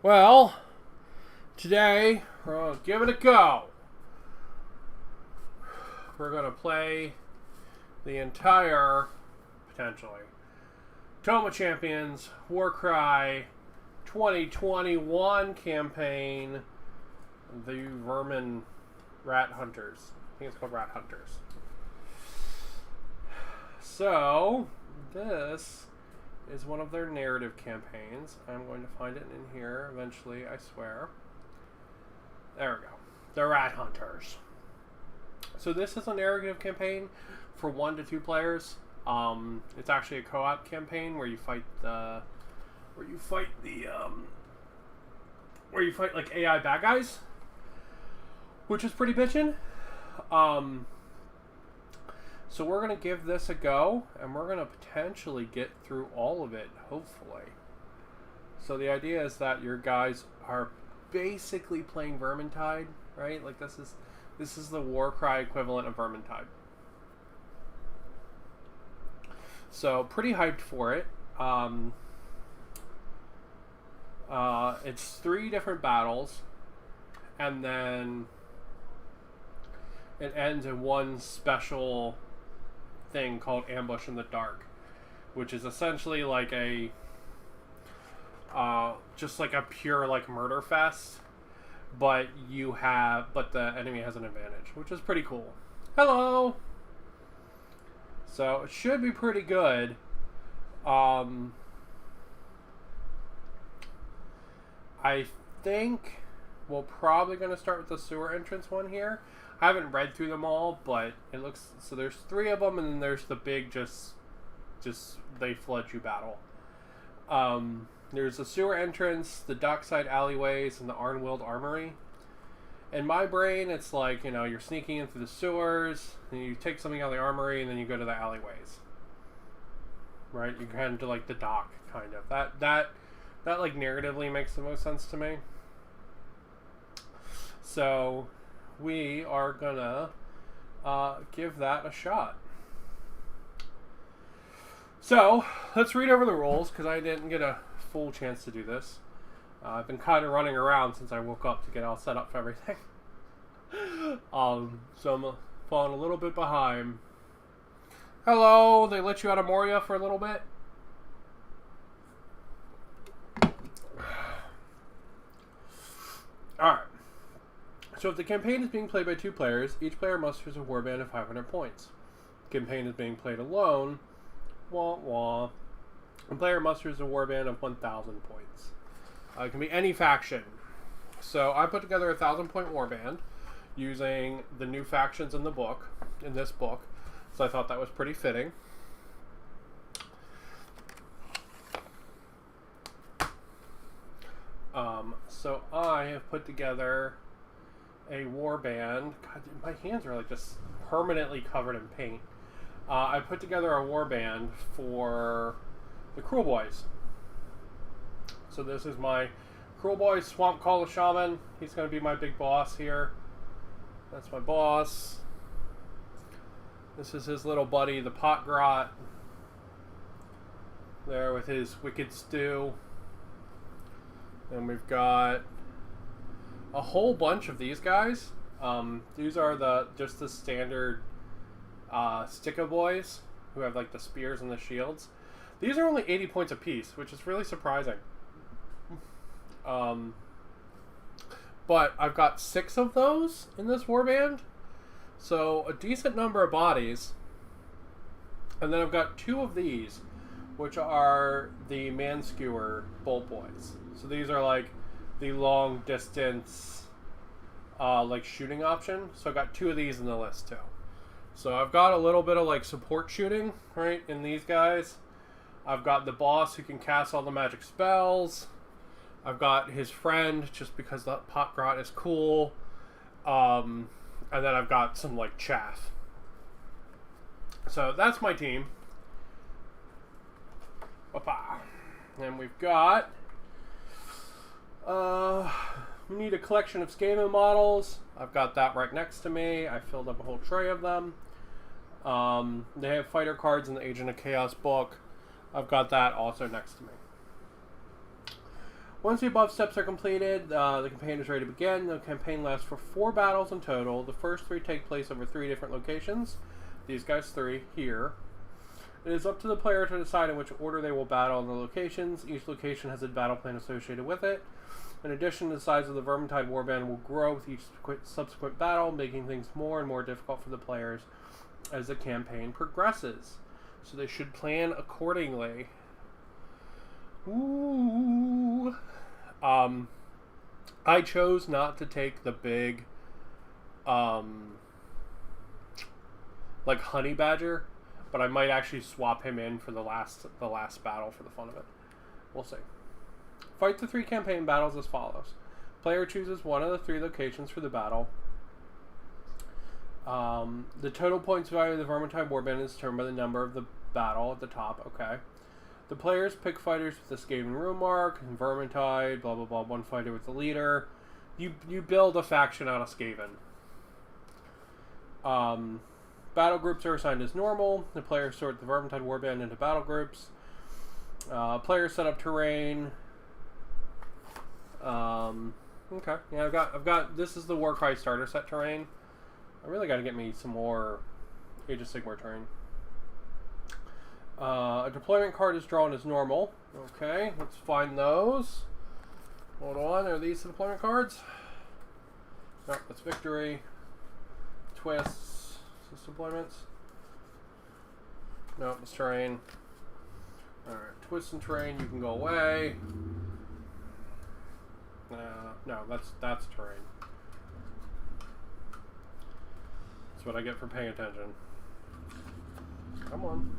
Well, today we're going to give it a go. We're going to play the entire, potentially, Toma Champions Warcry 2021 campaign, the Vermin Rat Hunters. I think it's called Rat Hunters. So, this is one of their narrative campaigns. I'm going to find it in here eventually, I swear. There we go. The Rat Hunters. So this is a narrative campaign for 1 to 2 players. It's actually a co-op campaign where you fight like AI bad guys, which is pretty bitchin'. So we're going to give this a go, and we're going to potentially get through all of it, hopefully. So the idea is that your guys are basically playing vermintide, right? Like this is the warcry equivalent of vermintide. So pretty hyped for it. It's 3 different battles, and then it ends in one special thing called Ambush in the Dark, which is essentially like a just like a pure like murder fest, but the enemy has an advantage, which is pretty cool. Hello. So it should be pretty good. I think we're probably going to start with the sewer entrance one here. I haven't read through them all, but it looks... So there's 3 of them, and then there's the big just they flood you battle. There's the sewer entrance, the dockside alleyways, and the Arnwild Armory. In my brain, it's like, you know, you're sneaking in through the sewers, and you take something out of the armory, and then you go to the alleyways. Right? You head into, like, the dock, kind of. That like, narratively makes the most sense to me. So we are gonna give that a shot. So let's read over the rules, because I didn't get a full chance to do this. I've been kind of running around since I woke up to get all set up for everything. So I'm falling a little bit behind. Hello, they let you out of Moria for a little bit? Alright. So if the campaign is being played by 2 players, each player musters a warband of 500 points. The campaign is being played alone. Wah wah. A player musters a warband of 1,000 points. It can be any faction. So I put together a 1,000-point warband using the new factions in this book. So I thought that was pretty fitting. So I have put together a warband. God, my hands are like just permanently covered in paint. I put together a warband for the Cruel Boys. So this is my Cruel Boy Swamp Call Shaman. He's going to be my big boss here. That's my boss. This is his little buddy, the Pot Grot. There with his Wicked Stew. And we've got a whole bunch of these guys. These are just the standard Sticka Boys, who have like the spears and the shields. These are only 80 points apiece, which is really surprising. But I've got 6 of those in this warband, so a decent number of bodies. And then I've got 2 of these, which are the Man-Skewer Bolt Boys. So these are like the long distance like shooting option. So I've got 2 of these in the list too. So I've got a little bit of like support shooting, right, in these guys. I've got the boss who can cast all the magic spells. I've got his friend, just because the Pot Grot is cool. And then I've got some, like, chaff. So that's my team. And we've got... we need a collection of Skaven models. I've got that right next to me. I filled up a whole tray of them. They have fighter cards in the Agent of Chaos book. I've got that also next to me. Once the above steps are completed, the campaign is ready to begin. The campaign lasts for 4 battles in total. The first 3 take place over 3 different locations. These guys 3 here. It is up to the player to decide in which order they will battle on the locations. Each location has a battle plan associated with it. In addition, the size of the Vermintide warband will grow with each subsequent battle, making things more and more difficult for the players as the campaign progresses. So they should plan accordingly. Ooh. I chose not to take the big, like honey badger, but I might actually swap him in for the last battle for the fun of it. We'll see. Fight the 3 campaign battles as follows. Player chooses one of the 3 locations for the battle. The total points value of the Vermintide warband is determined by the number of the battle at the top. Okay. The players pick fighters with the Skaven rune mark and Vermintide, blah blah blah. One fighter with the leader. You build a faction out of Skaven. Battle groups are assigned as normal. The players sort the Vermintide warband into battle groups. Players set up terrain. Okay. Yeah, I've got. This is the Warcry starter set terrain. I really got to get me some more Age of Sigmar terrain. A deployment card is drawn as normal. Okay, let's find those. Hold on, are these the deployment cards? No, that's victory. Twists. Is this deployments? No, it's terrain. Alright, twists and terrain, you can go away. No, that's terrain. That's what I get for paying attention. Come on.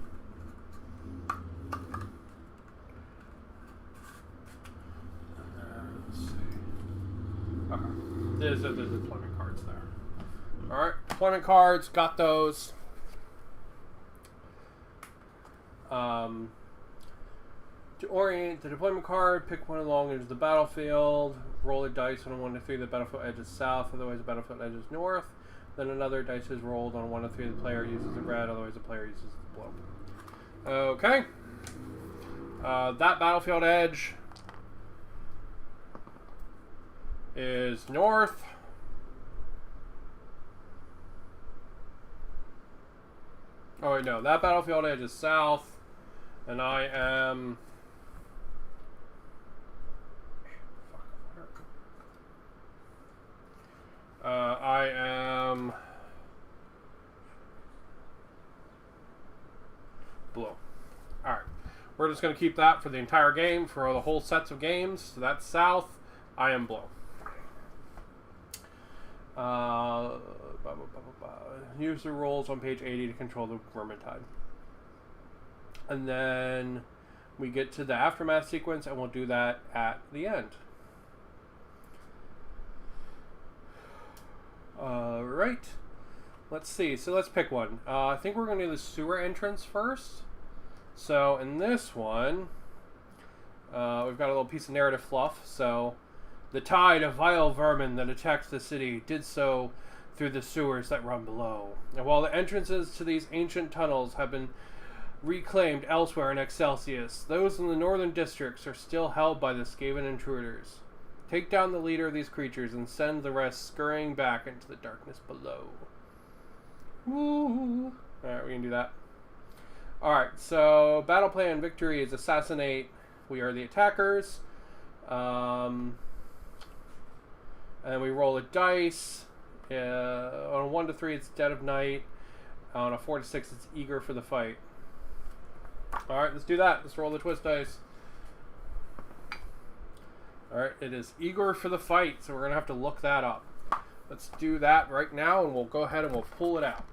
Let's see. Okay. These are the deployment cards there. Alright, deployment cards, got those. To orient the deployment card, pick one along into the battlefield, roll a dice on a 1 to 3, the battlefield edge is south, otherwise the battlefield edge is north. Then another dice is rolled on 1 to 3, the player uses the red, otherwise the player uses the blue. Okay. That battlefield edge is north. Oh wait, no, that battlefield edge is south, and I am... I am blue. Alright. We're just going to keep that for the entire game, for the whole sets of games. So that's south. I am blue. Use the rules on page 80 to control the vermintide. And then we get to the aftermath sequence, and we'll do that at the end. Right. Let's see. So let's pick one. I think we're going to do the sewer entrance first. So in this one, we've got a little piece of narrative fluff. So the tide of vile vermin that attacks the city did so through the sewers that run below. And while the entrances to these ancient tunnels have been reclaimed elsewhere in Excelsius, those in the northern districts are still held by the Skaven intruders. Take down the leader of these creatures and send the rest scurrying back into the darkness below. Woo! Alright, we can do that. Alright, so battle plan victory is assassinate. We are the attackers. And we roll a dice. On a 1 to 3, it's dead of night. On a 4 to 6, it's eager for the fight. Alright, let's do that. Let's roll the twist dice. Alright, it is eager for the fight, so we're going to have to look that up. Let's do that right now, and we'll go ahead and we'll pull it out.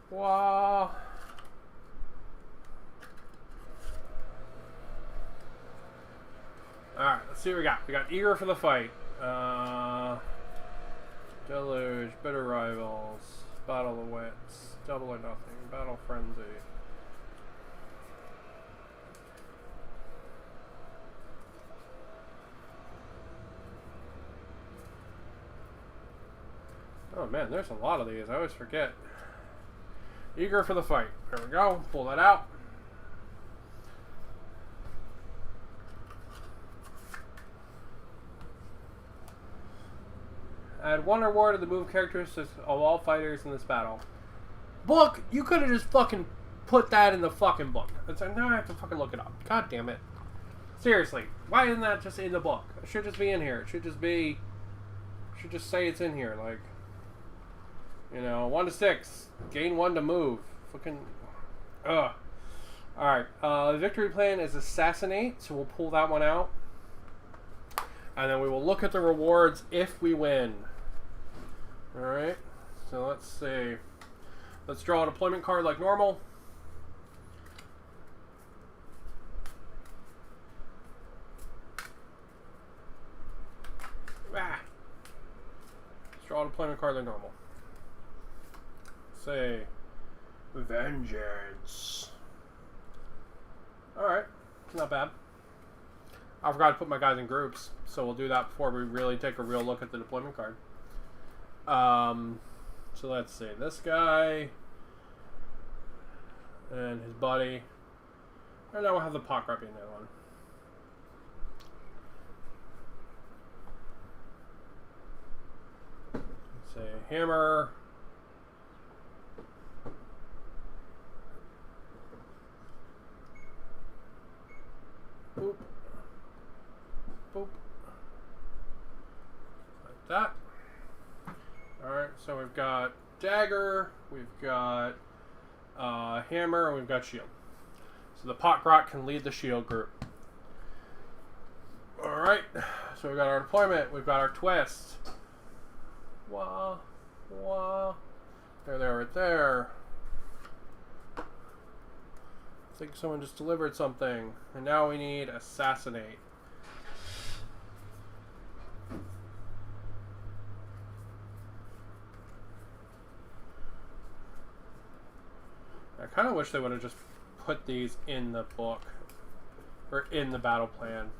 Wow. Alright, let's see what we got. We got eager for the fight. Deluge, bitter rivals, battle of wits, double or nothing, battle frenzy. Oh man, there's a lot of these. I always forget. Eager for the fight. There we go. Pull that out. Add 1 reward to the move characteristics of all fighters in this battle. Book, you could have just fucking put that in the fucking book. It's like, now I have to fucking look it up. God damn it. Seriously, why isn't that just in the book? It should just be in here. It should just be... should just say it's in here. Like, you know, 1 to 6. Gain 1 to move. Fucking... ugh. Alright, the victory plan is assassinate, so we'll pull that one out. And then we will look at the rewards if we win. Alright, so let's see. Let's draw a deployment card like normal. Ah. Let's draw a deployment card like normal. Say, vengeance. Alright, not bad. I forgot to put my guys in groups, so we'll do that before we really take a real look at the deployment card. So let's see, this guy and his buddy. And then we'll have the pot rep in that one. Let's say hammer. Boop. Boop. Like that. Alright, so we've got dagger, we've got hammer, and we've got shield. So the pot grot can lead the shield group. Alright, so we've got our deployment, we've got our twist. Wah, wah. There, right there. I think someone just delivered something. And now we need assassinate. I kind of wish they would have just put these in the book. Or in the battle plan.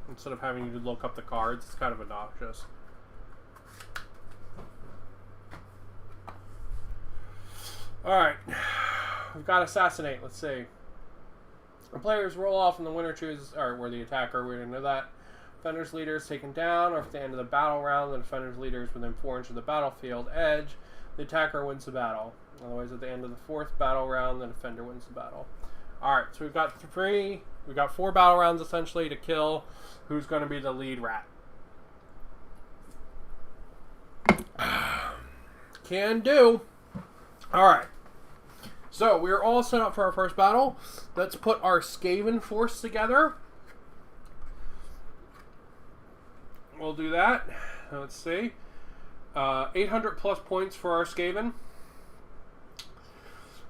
Instead of having you look up the cards. It's kind of obnoxious. Alright. We've got assassinate. Let's see. The players roll off and the winner chooses, or we're the attacker, we didn't know that. Defender's leader is taken down, or if at the end of the battle round, the defender's leader is within 4 inches of the battlefield edge, the attacker wins the battle. Otherwise, at the end of the 4th battle round, the defender wins the battle. Alright, so we've got 4 battle rounds essentially to kill who's going to be the lead rat. Can do. Alright. So, we're all set up for our first battle. Let's put our Skaven force together. We'll do that. Let's see. 800 plus points for our Skaven.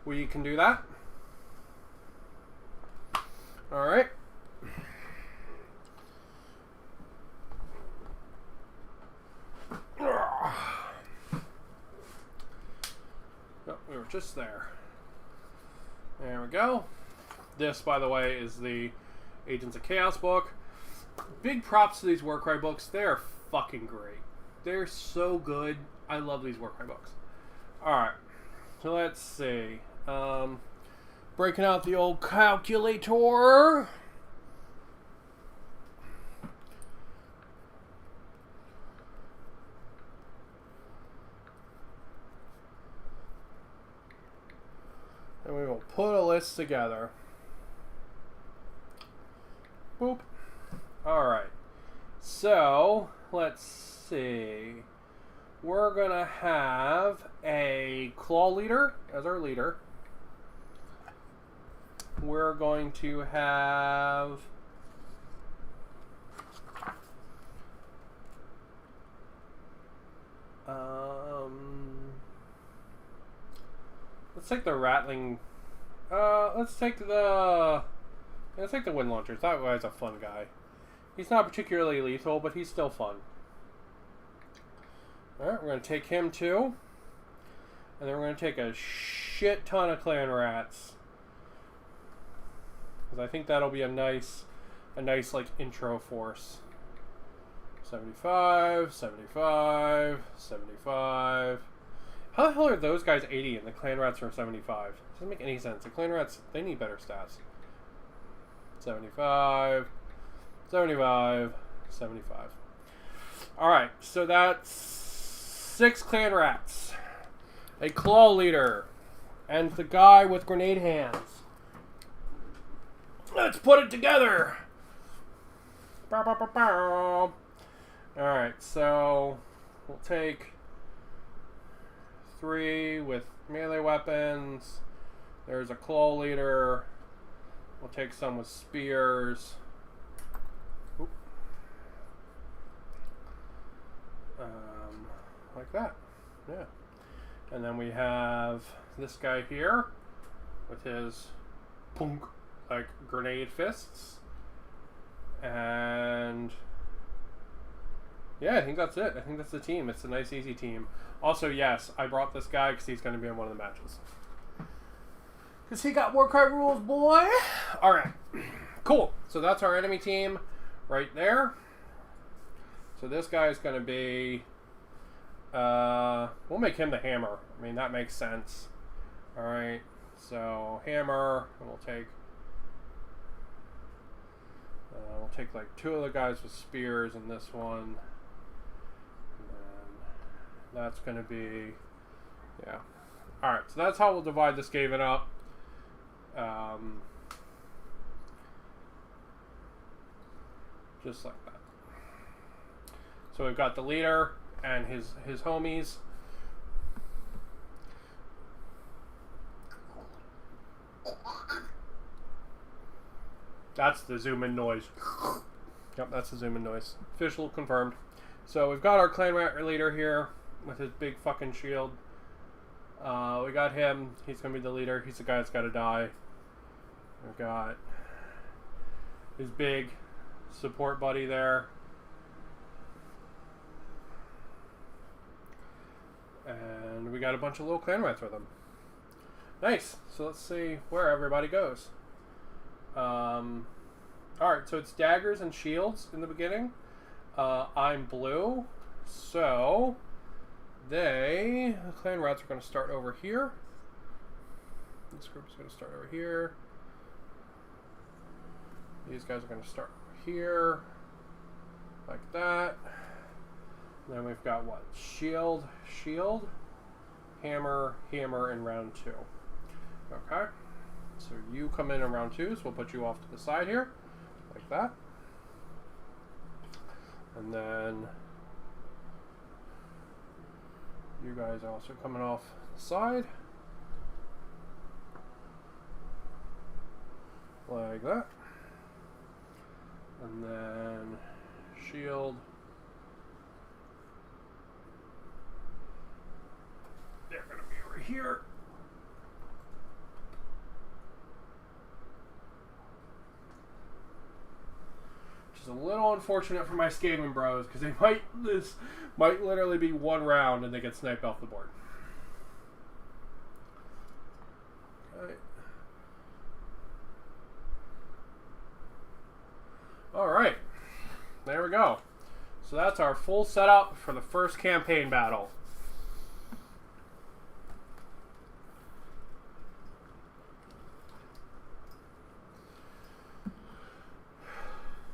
We can do that. Alright. Oh, we were just there. There we go. This, by the way, is the Agents of Chaos book. Big props to these warcry books. They're fucking great. They're so good. I love these warcry books. Alright. So let's see. Breaking out the old calculator. And we will put a list together. Boop. Alright. So, let's see. We're going to have a claw leader as our leader. We're going to have... let's take the rattling... let's take the wind launchers. That guy's a fun guy. He's not particularly lethal, but he's still fun. Alright, we're going to take him too. And then we're going to take a shit ton of clan rats. Because I think that'll be a nice like intro force. 75, 75, 75. How the hell are those guys 80 and the clan rats are 75? Doesn't make any sense. The clan rats, they need better stats. 75, 75, 75. Alright, so that's 6 clan rats, a claw leader, and the guy with grenade hands. Let's put it together. Bow, bow, bow, bow. Alright, so we'll take 3 with melee weapons. There's a claw leader. We'll take some with spears. Oop. Like that. Yeah. And then we have this guy here with his punk, like grenade fists. And yeah, I think that's it. I think that's the team. It's a nice, easy team. Also, yes, I brought this guy because he's going to be in one of the matches. Because he got warcry rules, boy. Alright. Cool. So that's our enemy team right there. So this guy is going to be... we'll make him the hammer. I mean, that makes sense. Alright. So, hammer. And we'll take like 2 of the guys with spears in this one. And then that's going to be... Yeah. Alright. So that's how we'll divide this Skaven up. Just like that. So we've got the leader and his homies. That's the zoom in noise. Yep, that's the zoom in noise. Official confirmed. So we've got our clan rat leader here with his big fucking shield. We got him. He's gonna be the leader. He's the guy that's got to die. We've got his big support buddy there. And we got a bunch of little clan rats with him. Nice. So let's see where everybody goes. Alright, so it's daggers and shields in the beginning. I'm blue. So the clan rats are going to start over here. This group is going to start over here. These guys are going to start over here. Like that. Then we've got what? Shield, hammer, in round 2. Okay. So you come in round 2, so we'll put you off to the side here. Like that. And then you guys are also coming off the side. Like that. And then shield. They're going to be over here. Which is a little unfortunate for my Skaven bros, because this might literally be one round and they get sniped off the board. Okay. Alright. There we go. So that's our full setup for the first campaign battle.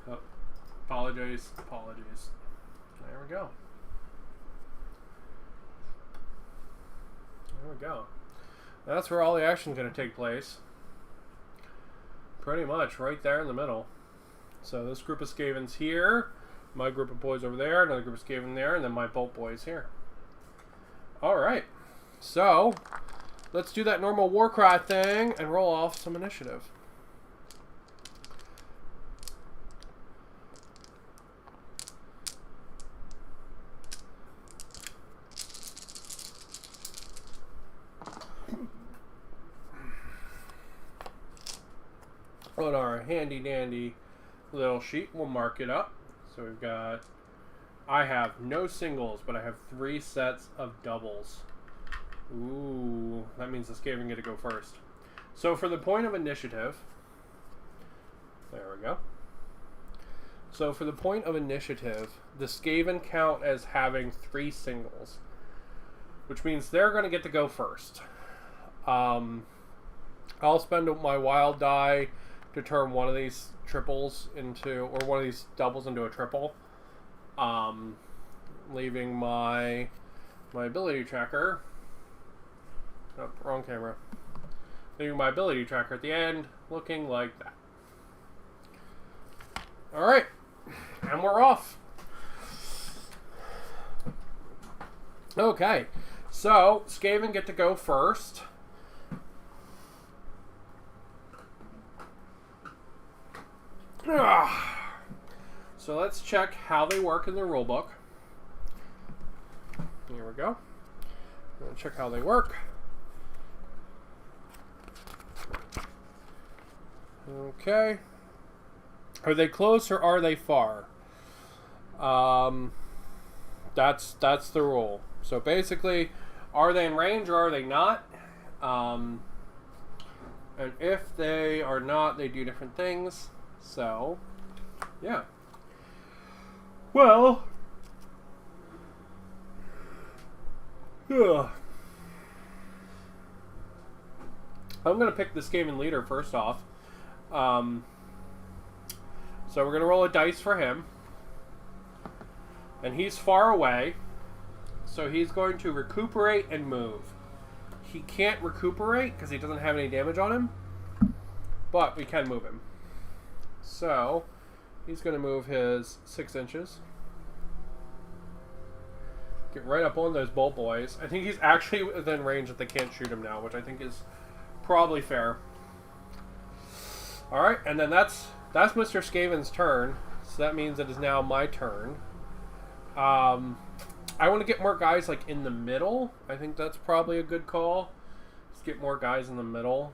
Oh, apologies. There we go. There we go. That's where all the action's going to take place. Pretty much right there in the middle. So this group of Skavens here, my group of boys over there, another group of Skaven there, and then my bolt boys here. Alright. So, let's do that normal warcry thing and roll off some initiative. On our handy dandy little sheet, we'll mark it up. So we've got, I have no singles, but I have 3 sets of doubles. Ooh, that means the Skaven get to go first. So for the point of initiative, there we go. So for the point of initiative, the Skaven count as having 3 singles, which means they're going to get to go first. I'll spend my wild die to turn one of these triples into, or one of these doubles into a triple, leaving my my ability tracker. Oh, wrong camera. Leaving my ability tracker at the end, looking like that. Alright, and we're off. Okay, so Skaven get to go first. So let's check how they work in the rulebook. Here we go. I'm going to check how they work. Okay. Are they close or are they far? That's the rule. So basically, are they in range or are they not? And if they are not, they do different things. So, yeah. Well, I'm going to pick the Skaven leader first off. So we're going to roll a dice for him. And he's far away. So he's going to recuperate and move. He can't recuperate because he doesn't have any damage on him. But we can move him. So he's going to move his 6 inches. Get right up on those bolt boys. I think he's actually within range that they can't shoot him now, which I think is probably fair. Alright, and then that's Mr. Skaven's turn. So that means it is now my turn. I want to get more guys like in the middle. I think that's probably a good call. Let's get more guys in the middle.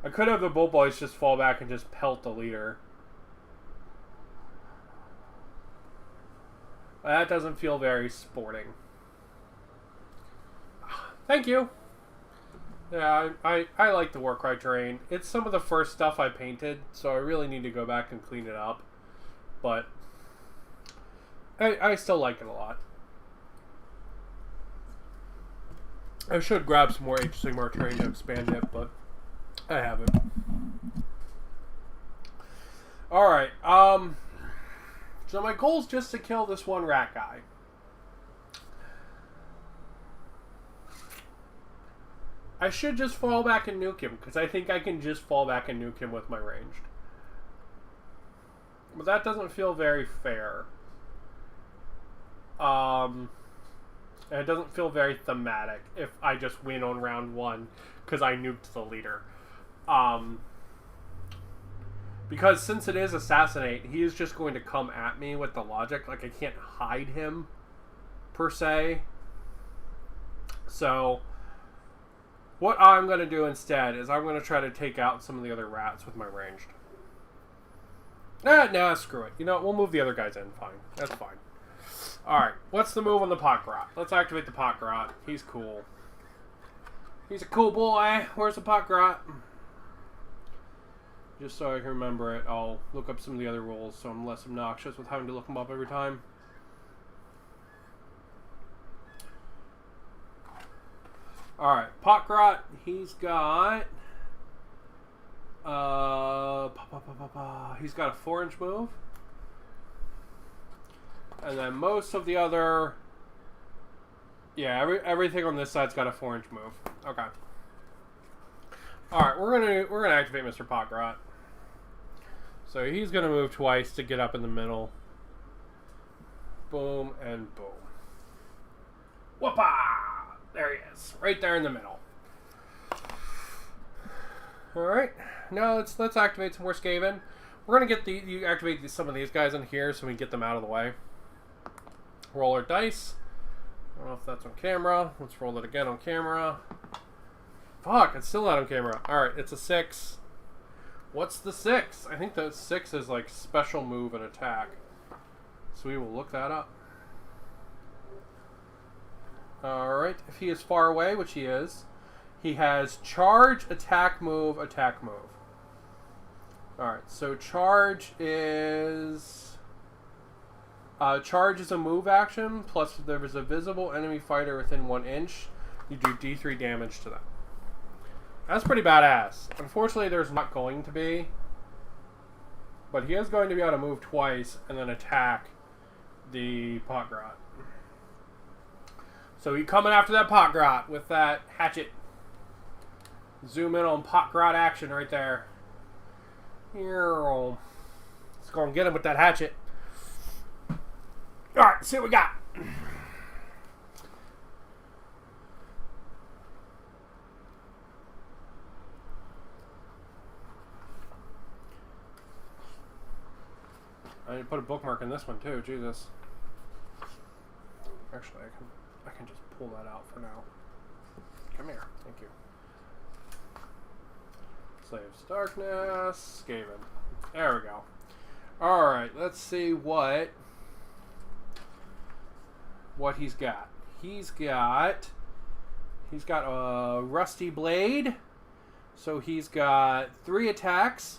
I could have the bolt boys just fall back and just pelt the leader. That doesn't feel very sporting. Thank you. Yeah, I like the warcry terrain. It's some of the first stuff I painted, so I really need to go back and clean it up. But I still like it a lot. I should grab some more Age of Sigmar terrain to expand it, but I haven't. Alright, so my goal is just to kill this one rat guy. I should just fall back and nuke him, because I think I can just fall back and nuke him with my ranged. But that doesn't feel very fair. And it doesn't feel very thematic if I just win on round 1 because I nuked the leader. Because since it is assassinate, he is just going to come at me with the logic. Like, I can't hide him, per se. So what I'm going to do instead is I'm going to try to take out some of the other rats with my ranged. Nah, screw it. You know what? We'll move the other guys in. Fine. That's fine. Alright, what's the move on the Potgrot? Let's activate the Potgrot. He's cool. He's a cool boy. Where's the Potgrot? Just so I can remember it, I'll look up some of the other rules so I'm less obnoxious with having to look them up every time. Alright, Potgrot, he's got... he's got a 4-inch move. And then most of the other... Yeah, everything on this side's got a 4-inch move. Okay. Alright, we're gonna activate Mr. Potgrot. So he's gonna move twice to get up in the middle. Boom and boom. Whoopah! There he is. Right there in the middle. Alright. Now let's activate some more Skaven. We're gonna get you activate some of these guys in here so we can get them out of the way. Roll our dice. I don't know if that's on camera. Let's roll it again on camera. Fuck, it's still not on camera. Alright, it's a 6. What's the 6? I think the 6 is like special move and attack. So we will look that up. Alright, if he is far away, which he is, he has charge, attack, move, attack, move. Alright, so charge is... charge is a move action, plus if there is a visible enemy fighter within 1 inch, you do D3 damage to them. That's pretty badass. Unfortunately, there's not going to be. But he is going to be able to move twice and then attack the Potgrot. So you coming after that pot grot with that hatchet. Zoom in on pot grot action right there. Let's go and get him with that hatchet. Alright, see what we got. I need to put a bookmark in this one too, Jesus. Actually, I can just pull that out for now. Come here, thank you. Slaves Darkness, Skaven. There we go. Alright, let's see what he's got. He's got a Rusty Blade. So he's got 3 attacks.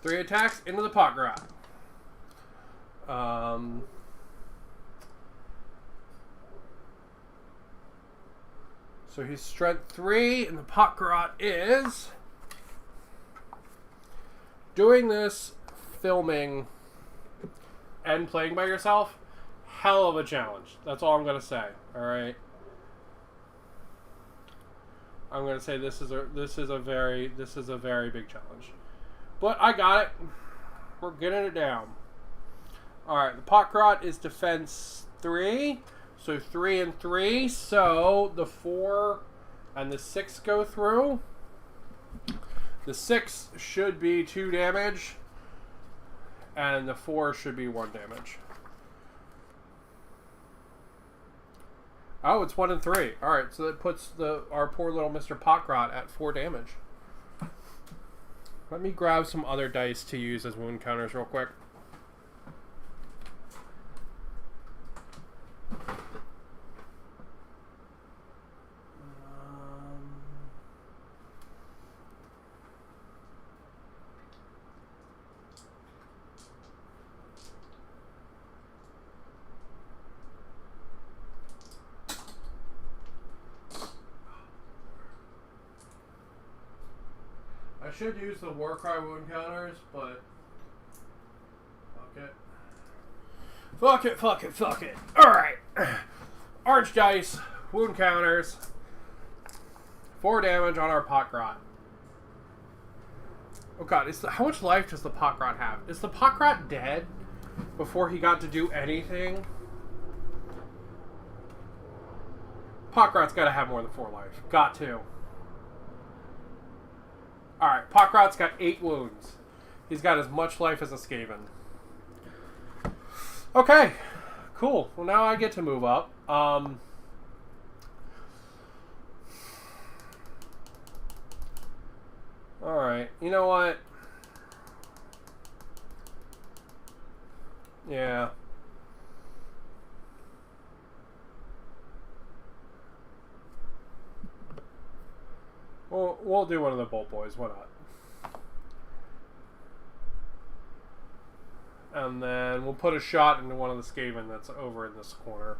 3 attacks into the pot grot. So he's strength 3, and the pot grot is doing this filming and playing by yourself. Hell of a challenge. That's all I'm gonna say. All right. I'm gonna say this is a very big challenge. But I got it. We're getting it down. Alright, the pot grot is defense 3. So 3 and 3. So the 4 and the 6 go through. The 6 should be 2 damage. And the 4 should be 1 damage. Oh, it's 1 and 3. Alright, so that puts our poor little Mr. Potgrot at 4 damage. Let me grab some other dice to use as wound counters real quick. I should use the warcry wound counters, but fuck it. Alright. Orange dice, wound counters, 4 damage on our Potgrot. Oh god, how much life does the Potgrot have? Is the Potgrot dead before he got to do anything? Potgrot's gotta have more than 4 life. Got to. Alright, Potgrot's got 8 wounds. He's got as much life as a Skaven. Okay, cool. Well, now I get to move up. Alright, you know what? Yeah. We'll do one of the Bolt Boys, why not? And then we'll put a shot into one of the Skaven that's over in this corner.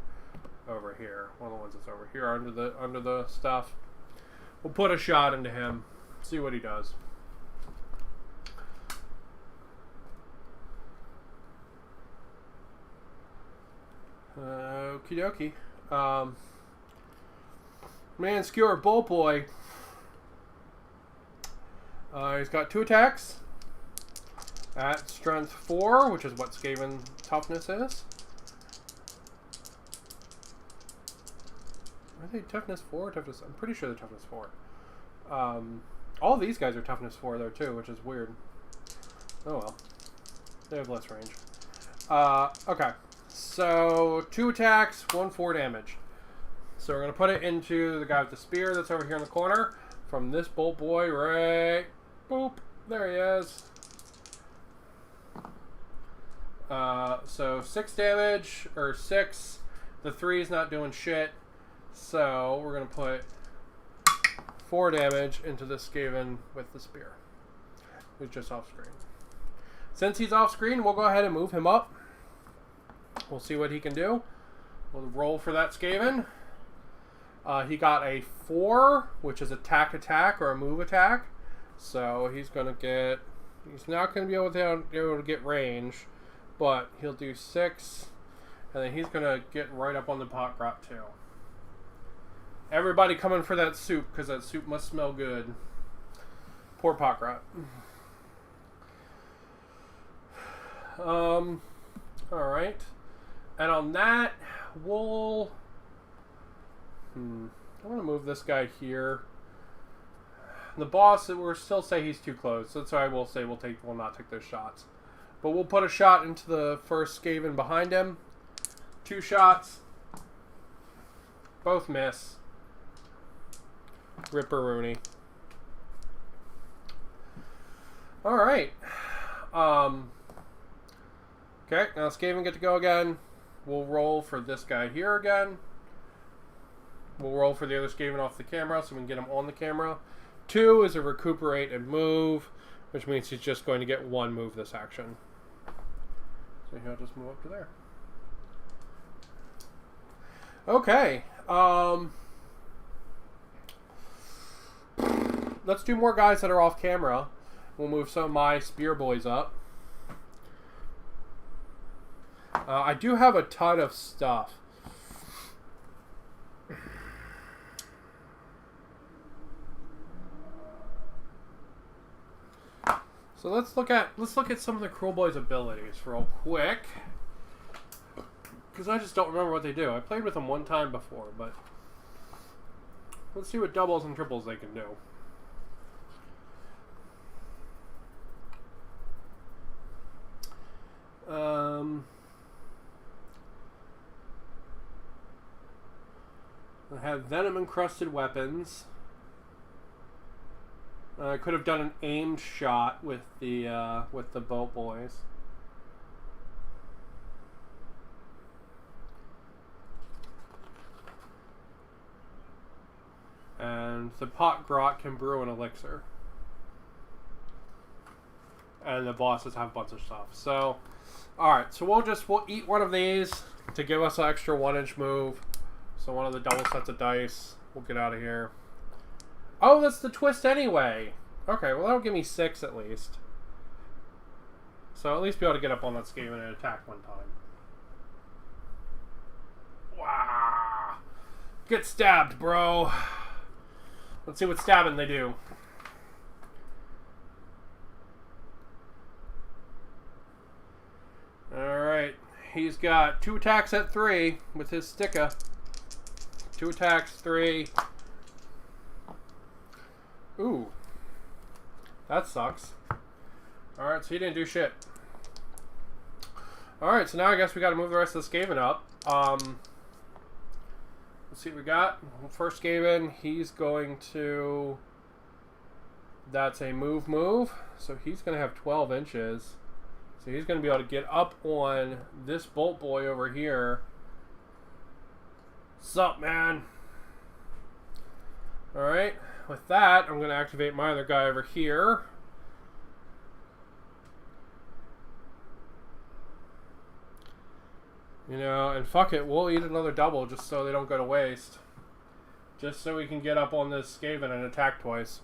Over here. One of the ones that's over here under the stuff. We'll put a shot into him. See what he does. Okie dokie. Man Skewer Bolt Boy. He's got 2 attacks at strength 4, which is what Skaven toughness is. Are they toughness 4 or toughness? I'm pretty sure they're toughness 4. All these guys are toughness 4 though too, which is weird. Oh well. They have less range. Okay. So 2 attacks, 1 4 damage. So we're going to put it into the guy with the spear that's over here in the corner. From this Bolt Boy, right? Boop. There he is. So 6 damage, or 6. The 3 is not doing shit. So we're going to put 4 damage into the Skaven with the spear. Who's just off screen. Since he's off screen, we'll go ahead and move him up. We'll see what he can do. We'll roll for that Skaven. He got a 4, which is attack or a move attack. So he's not going to be able to get range, but he'll do 6, and then he's gonna get right up on the pot grot too. Everybody coming for that soup, because that soup must smell good. Poor pot grot. Alright. And on that, we'll... I'm going to move this guy here. The boss, we'll still say he's too close. That's why we'll say we'll not take those shots. But we'll put a shot into the first Skaven behind him. 2 shots. Both miss. Ripperoonie. Alright. Okay, now Skaven get to go again. We'll roll for this guy here again. We'll roll for the other Skaven off the camera so we can get him on the camera. 2 is a recuperate and move, which means he's just going to get 1 move this action. So he'll just move up to there. Okay. Let's do more guys that are off camera. We'll move some of my spear boys up. I do have a ton of stuff. So let's look at some of the Cruel Boys' abilities real quick, because I just don't remember what they do. I played with them one time before, but let's see what doubles and triples they can do. I have venom encrusted weapons. I could have done an aimed shot with the boat boys. And the pot grot can brew an elixir. And the bosses have a bunch of stuff. So, alright, so we'll eat one of these to give us an extra 1-inch move. So one of the double sets of dice. We'll get out of here. Oh, that's the twist anyway. Okay, well that'll give me 6 at least. So at least be able to get up on that Skaven and attack one time. Wow. Get stabbed, bro. Let's see what stabbing they do. Alright. He's got 2 attacks at 3 with his sticka. 2 attacks, 3. Ooh. That sucks. Alright, so he didn't do shit. Alright, so now I guess we gotta move the rest of the Skaven up. Let's see what we got. First Skaven, he's going to... That's a move. So he's gonna have 12 inches. So he's gonna be able to get up on this bolt boy over here. Sup, man? Alright, with that, I'm going to activate my other guy over here. You know, and fuck it, we'll eat another double just so they don't go to waste. Just so we can get up on this Skaven and attack twice.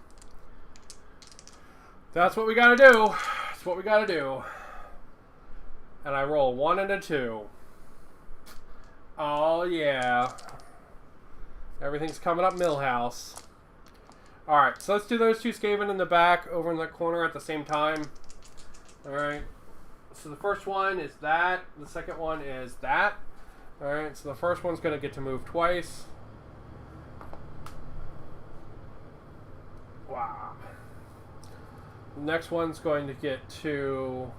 That's what we gotta do. That's what we gotta do. And I roll 1 and a 2. Oh, yeah. Everything's coming up Millhouse. Alright, so let's do those 2 Skaven in the back over in that corner at the same time. Alright. So the first one is that. The second one is that. Alright, so the first one's going to get to move twice. Wow. The next one's going to get to...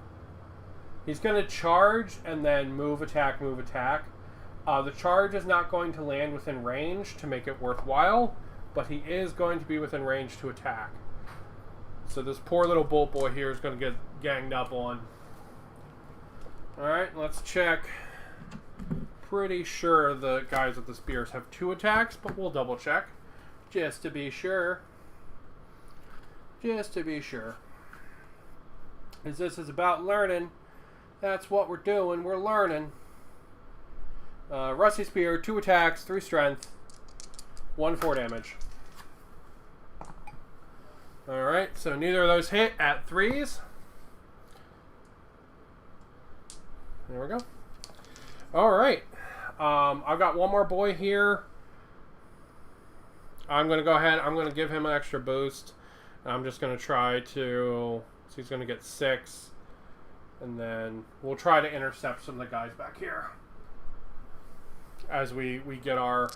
He's going to charge and then move, attack, move, attack. The charge is not going to land within range to make it worthwhile, but he is going to be within range to attack. So this poor little bolt boy here is going to get ganged up on. Alright, let's check. Pretty sure the guys with the spears have 2 attacks, but we'll double check. Just to be sure. Just to be sure. Because this is about learning. That's what we're doing. We're learning. Rusty Spear, 2 attacks, 3 strength, 1 4 damage. Alright, so neither of those hit at 3s. There we go. Alright. I've got one more boy here. I'm going to go ahead. I'm going to give him an extra boost. I'm just going to try to... So he's going to get 6. And then we'll try to intercept some of the guys back here. As we get our...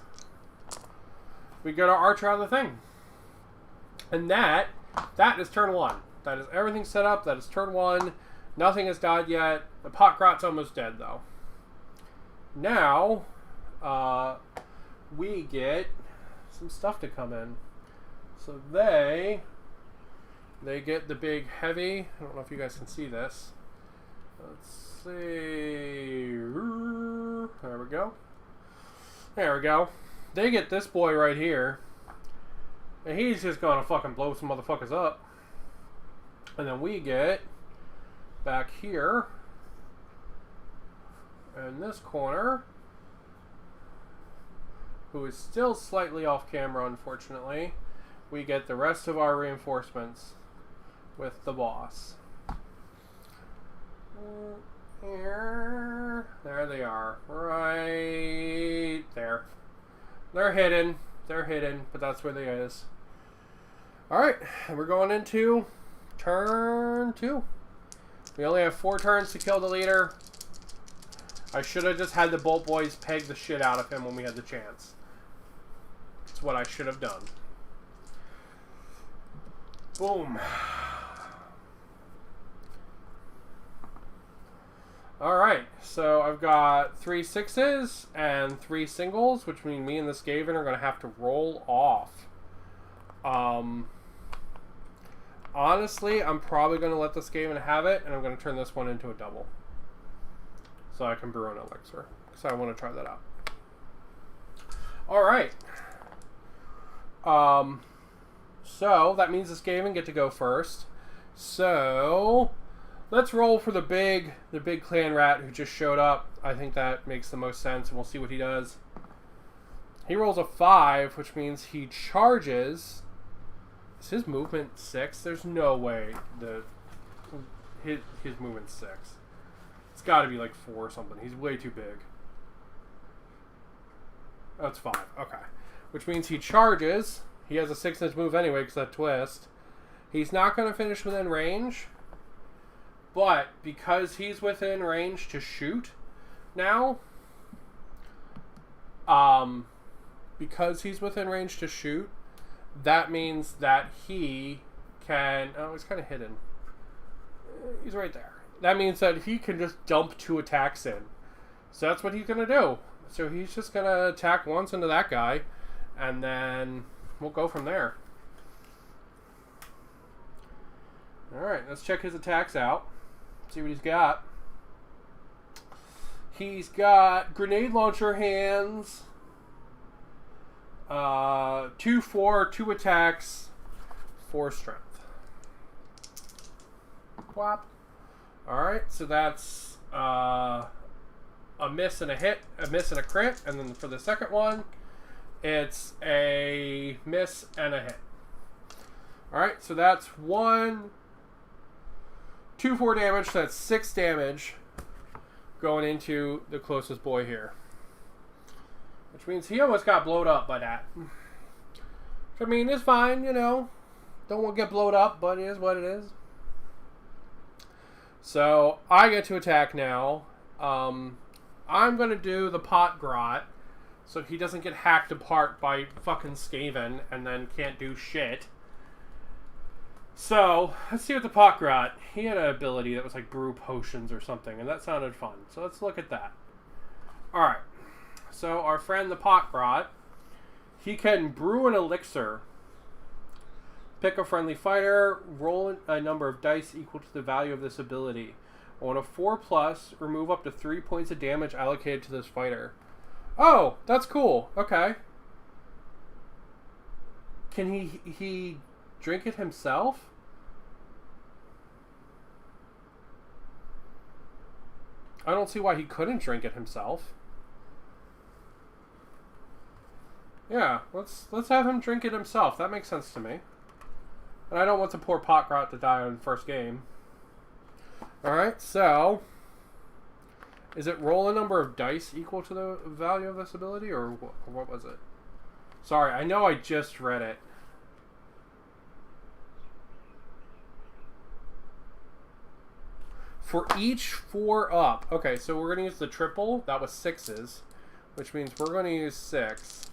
We get our archer out of the thing. And that is turn 1. That is everything set up. That is turn 1. Nothing has died yet. The pot grot's almost dead, though. Now, we get some stuff to come in. So they get the big heavy. I don't know if you guys can see this. Let's see. There we go. There we go. They get this boy right here. And he's just gonna fucking blow some motherfuckers up. And then we get back here in this corner, who is still slightly off camera, unfortunately. We get the rest of our reinforcements with the boss. Here. There they are. Right there. They're hidden. They're hidden, but that's where they is. Alright, and we're going into turn 2. We only have 4 turns to kill the leader. I should have just had the bolt boys peg the shit out of him when we had the chance. That's what I should have done. Boom. Alright, so I've got 3 6s and 3 singles, which means me and the Skaven are going to have to roll off. Honestly, I'm probably going to let the Skaven have it, and I'm going to turn this one into a double. So I can brew an elixir. So I want to try that out. Alright. So that means the Skaven get to go first. So let's roll for the big clan rat who just showed up. I think that makes the most sense, and we'll see what he does. He rolls a 5, which means he charges. Is his movement 6? There's no way his movement's 6. It's got to be like 4 or something. He's way too big. Oh, it's 5. Okay. Which means he charges. He has a 6-inch move anyway because that twist. He's not going to finish within range. But because he's within range to shoot now, because he's within range to shoot, that means that he can... Oh, he's kind of hidden. He's right there. That means that he can just dump 2 attacks in. So that's what he's going to do. So he's just going to attack once into that guy, and then we'll go from there. Alright, let's check his attacks out. See what he's got. He's got grenade launcher hands. 2/4, 2 attacks, 4 strength. Whop. Alright, so that's a miss and a hit, a miss and a crit, and then for the second one, it's a miss and a hit. Alright, so that's 1, 2, 4 damage, so that's 6 damage going into the closest boy here. Which means he almost got blowed up by that. Which, I mean, it's fine, you know. Don't want to get blowed up, but it is what it is. So, I get to attack now. I'm going to do the pot grot, so he doesn't get hacked apart by fucking Skaven and then can't do shit. So, let's see what the pot grot... He had an ability that was like brew potions or something, and that sounded fun. So let's look at that. Alright. So our friend the pot grot, he can brew an elixir. Pick a friendly fighter, roll a number of dice equal to the value of this ability. On a 4+, remove up to 3 points of damage allocated to this fighter. Oh, that's cool. Okay. Can he drink it himself? I don't see why he couldn't drink it himself. Yeah, let's have him drink it himself. That makes sense to me. And I don't want the poor pot grot to die on the first game. Alright, so Is it roll a number of dice equal to the value of this ability, or what was it? Sorry, I know I just read it. For each 4 up. Okay, so we're going to use the triple. That was 6s. Which means we're going to use 6.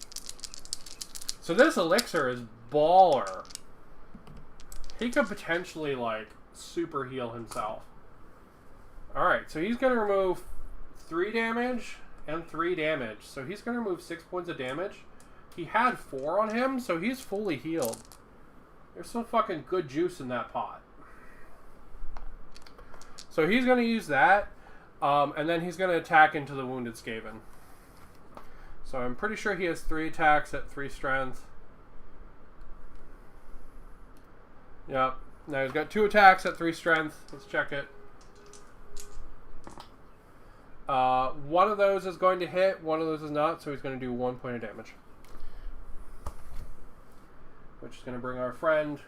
So this elixir is baller. He could potentially, like, super heal himself. Alright, so he's going to remove 3 damage and 3 damage. So he's going to remove 6 points of damage. He had 4 on him, so he's fully healed. There's some fucking good juice in that pot. So he's going to use that, and then he's going to attack into the Wounded Skaven. So I'm pretty sure he has 3 attacks at 3 strength. Yep. Now he's got 2 attacks at 3 strength. Let's check it. One of those is going to hit, one of those is not, so he's going to do 1 point of damage. Which is going to bring our friend,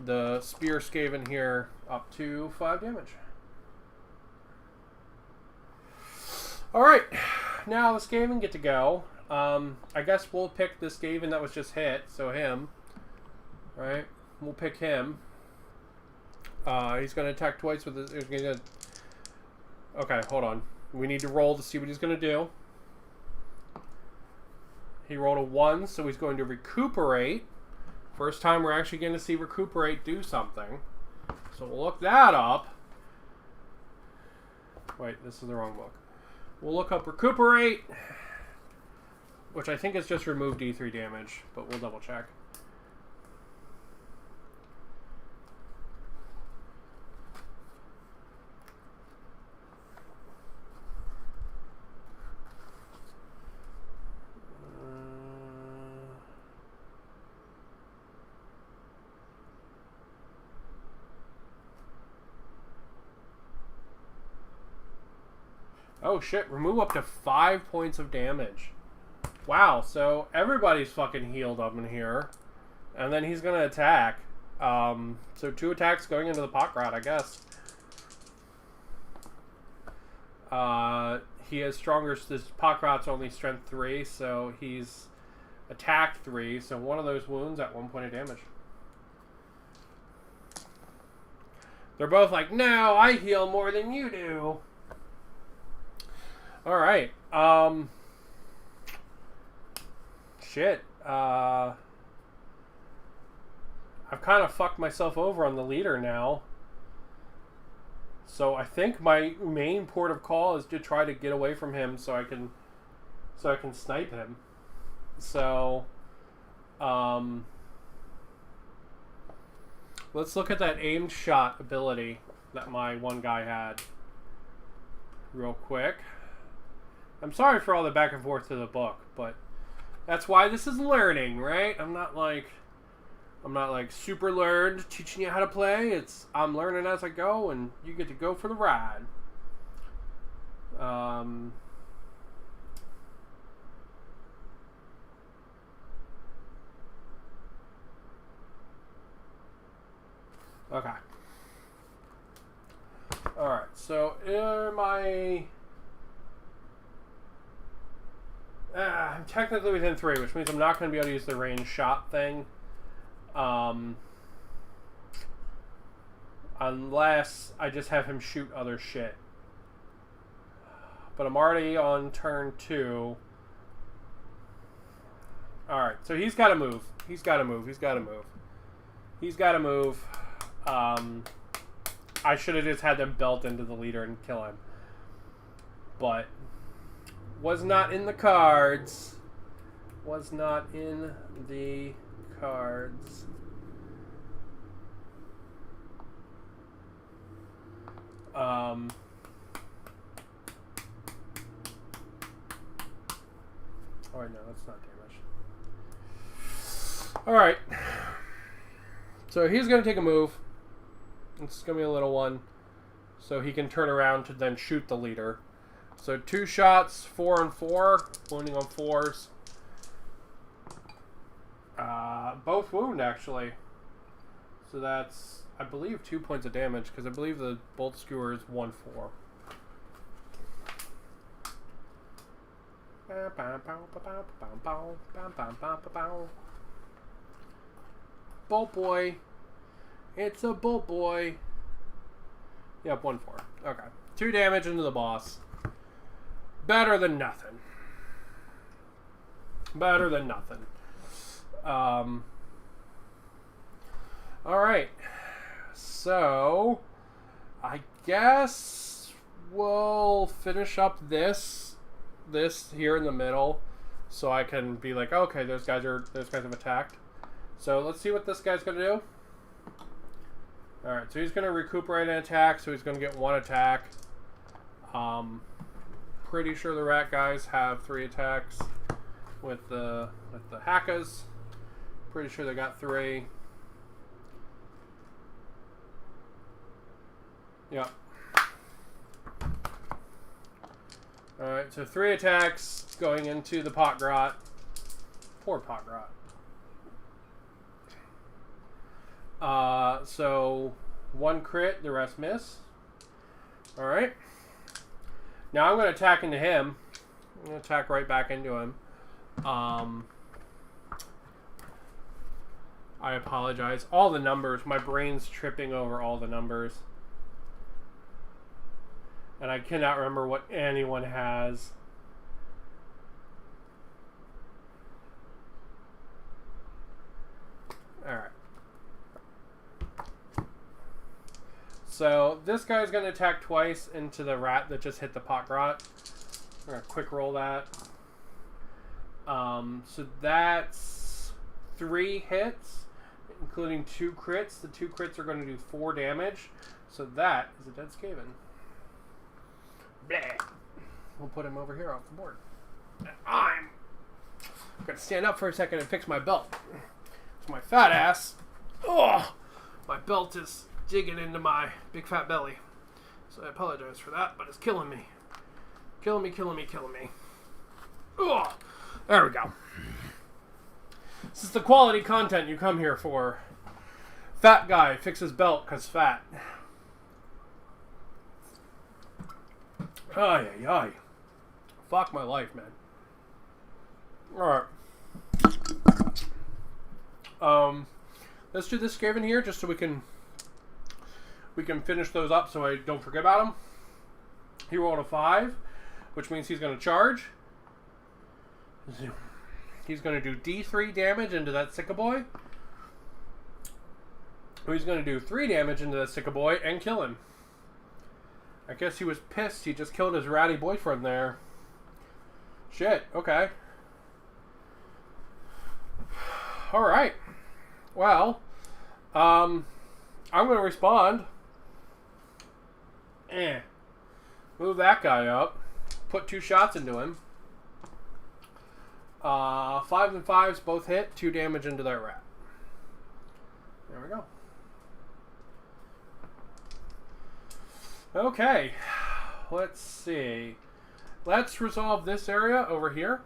the Spear Skaven here, up to 5 damage. Alright, now the Skaven get to go. I guess we'll pick the Skaven that was just hit, so him. Right? We'll pick him. He's going to attack twice with his... Okay, hold on. We need to roll to see what he's going to do. He rolled a 1, so he's going to recuperate. First time we're actually going to see recuperate do something. So we'll look that up. Wait, this is the wrong book. We'll look up recuperate, which I think is just remove D3 damage, but we'll double check. Oh shit, remove up to 5 points of damage. Wow, so everybody's fucking healed up in here. And then he's gonna attack. So 2 attacks going into the pot rod, I guess. He has stronger, this pot rod's only strength 3, so he's attacked 3, so one of those wounds at 1 point of damage. They're both like, no, I heal more than you do. Alright, shit, I've kind of fucked myself over on the leader now. So I think my main port of call is to try to get away from him so I can snipe him. So, let's look at that aimed shot ability that my one guy had real quick. I'm sorry for all the back and forth to the book, but that's why this is learning, right? I'm not like super learned teaching you how to play. I'm learning as I go, and you get to go for the ride. Okay. All right. So I'm technically within 3, which means I'm not going to be able to use the range shot thing. Unless I just have him shoot other shit. But I'm already on turn 2. Alright, so he's got to move. He's got to move. I should have just had them belt into the leader and kill him. But was not in the cards. Oh, no, that's not damage. Alright. So he's going to take a move. It's going to be a little one. So he can turn around to then shoot the leader. So 2 shots, 4 and 4. Wounding on 4s. Both wound, actually. So that's, I believe, 2 points of damage. Because I believe the bolt skewer is 1-4. Bolt boy. It's a bolt boy. Yep, 1-4. Okay. 2 damage into the boss. Better than nothing. Better than nothing. Alright. So, I guess we'll finish up this here in the middle, so I can be like, okay, those guys have attacked. So let's see what this guy's gonna do. Alright, so he's gonna recuperate an attack, so he's gonna get 1 attack. Pretty sure the rat guys have 3 attacks with the hackas. Pretty sure they got 3. Yep. Alright, so 3 attacks going into the pot grot. Poor pot grot. So 1 crit, the rest miss. Alright. Now I'm going to attack into him. I'm going to attack right back into him. I apologize. All the numbers. My brain's tripping over all the numbers. And I cannot remember what anyone has. Alright. So, this guy's going to attack twice into the rat that just hit the pot grot. We're going to quick roll that. So that's 3 hits, including 2 crits. The 2 crits are going to do 4 damage. So that is a dead Skaven. Bleh. We'll put him over here off the board. I'm going to stand up for a second and fix my belt. It's my fat ass. Oh, my belt is digging into my big fat belly. So I apologize for that, but it's killing me. Killing me, killing me, killing me. Oh, there we go. This is the quality content you come here for. Fat guy fixes belt because fat. Ay, ay, ay. Fuck my life, man. Alright. Let's do this Skaven here just so we can finish those up so I don't forget about them. He rolled a 5, which means he's going to charge. He's going to do D3 damage into that Sicka boy. He's going to do 3 damage into that Sicka boy and kill him. I guess he was pissed. He just killed his ratty boyfriend there. Shit. Okay. Alright. Well, I'm going to respond. Move that guy up. Put 2 shots into him. 5s and 5s both hit. 2 damage into that rat. There we go. Okay, let's see. Let's resolve this area over here.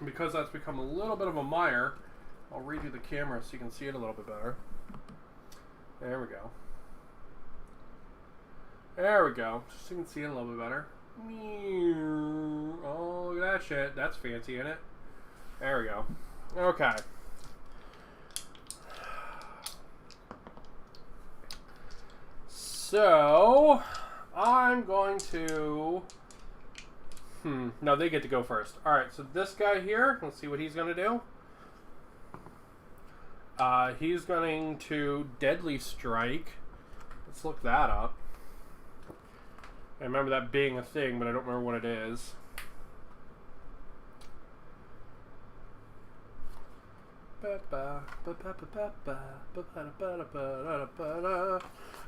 Because that's become a little bit of a mire, I'll redo the camera so you can see it a little bit better. There we go. There we go. Just so you can see it a little bit better. Oh, look at that shit. That's fancy, isn't it? There we go. Okay. So, I'm going to... No, they get to go first. Alright, so this guy here, let's see what he's going to do. He's going to Deadly Strike. Let's look that up. I remember that being a thing, but I don't remember what it is.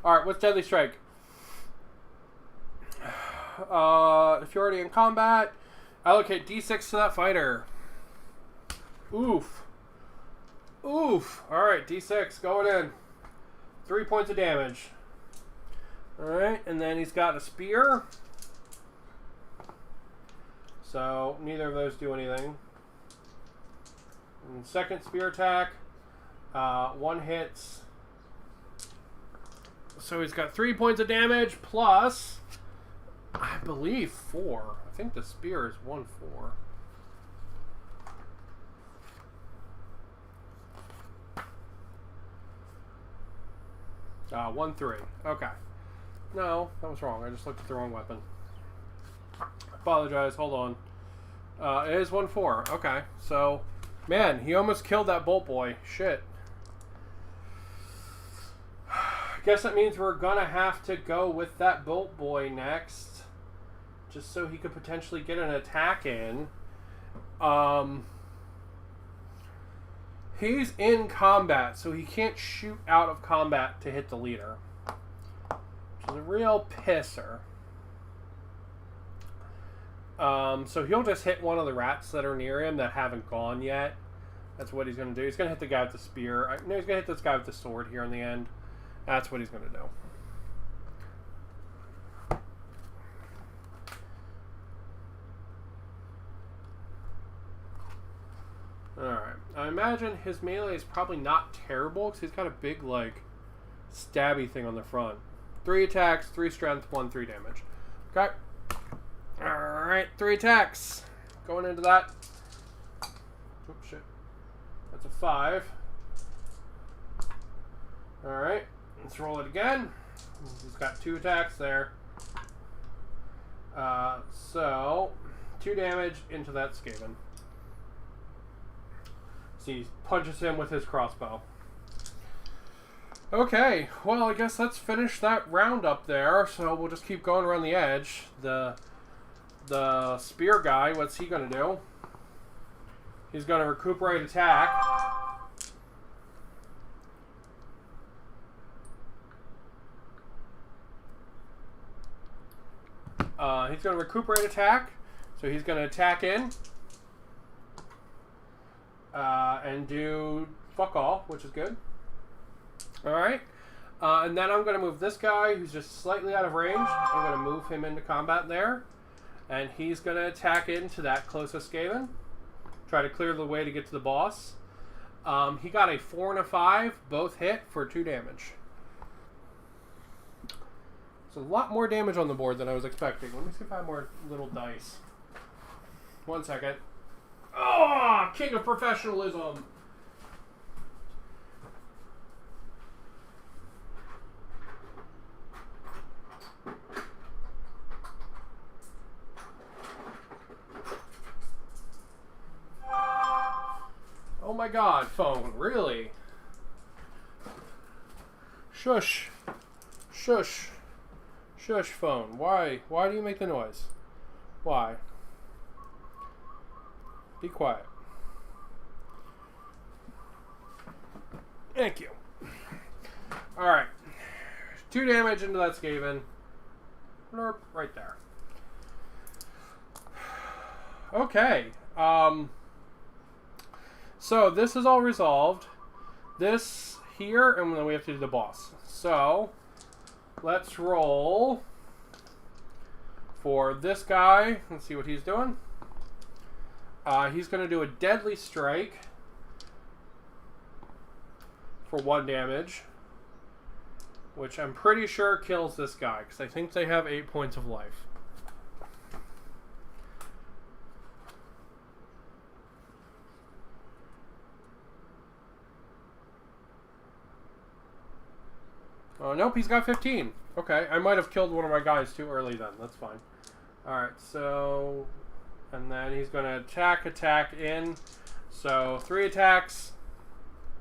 Alright, what's Deadly Strike? If you're already in combat, allocate D6 to that fighter. Oof. Oof. Alright, D6 going in. 3 points of damage. Alright, and then he's got a spear. So, neither of those do anything. And second spear attack. 1 hits. So he's got 3 points of damage plus I believe 4. I think the spear is 1-4. 1-3. Okay. No, that was wrong. I just looked at the wrong weapon. Apologize. Hold on. It is 1-4. Okay. So, man, he almost killed that bolt boy. Shit. Guess that means we're gonna have to go with that bolt boy next, just so he could potentially get an attack in. He's in combat, so he can't shoot out of combat to hit the leader, which is a real pisser. So he'll just hit one of the rats that are near him that haven't gone yet. That's what he's going to do. He's going to hit the guy with the spear. No, he's going to hit this guy with the sword here in the end. That's what he's going to do. Alright. I imagine his melee is probably not terrible because he's got a big, like, stabby thing on the front. 3 attacks, 3 strength, 1-3 damage. Okay. Alright, 3 attacks. Going into that. Oops, shit. That's a 5. Alright. Let's roll it again. He's got 2 attacks there. So, 2 damage into that Skaven. So he punches him with his crossbow. Okay, well, I guess let's finish that round up there. So we'll just keep going around the edge. The spear guy, what's he going to do? He's going to recuperate attack. He's going to recuperate attack. So he's going to attack in. And do fuck all, which is good. Alright. And then I'm going to move this guy, who's just slightly out of range. I'm going to move him into combat there. And he's going to attack into that closest Skaven. Try to clear the way to get to the boss. He got a 4 and a 5, both hit for 2 damage. It's a lot more damage on the board than I was expecting. Let me see if I have more little dice. 1 second. Oh, king of professionalism. Oh my god, phone, really? Shush. Shush. Shush, phone. Why? Why do you make the noise? Why? Be quiet. Thank you. Alright. 2 damage into that Skaven. Right there. Okay. So this is all resolved. This here, and then we have to do the boss. So, let's roll for this guy. Let's see what he's doing. He's going to do a deadly strike for 1 damage, which I'm pretty sure kills this guy, because I think they have 8 points of life. Oh, nope, he's got 15. Okay, I might have killed one of my guys too early then. That's fine. Alright, so... And then he's going to attack in. So 3 attacks.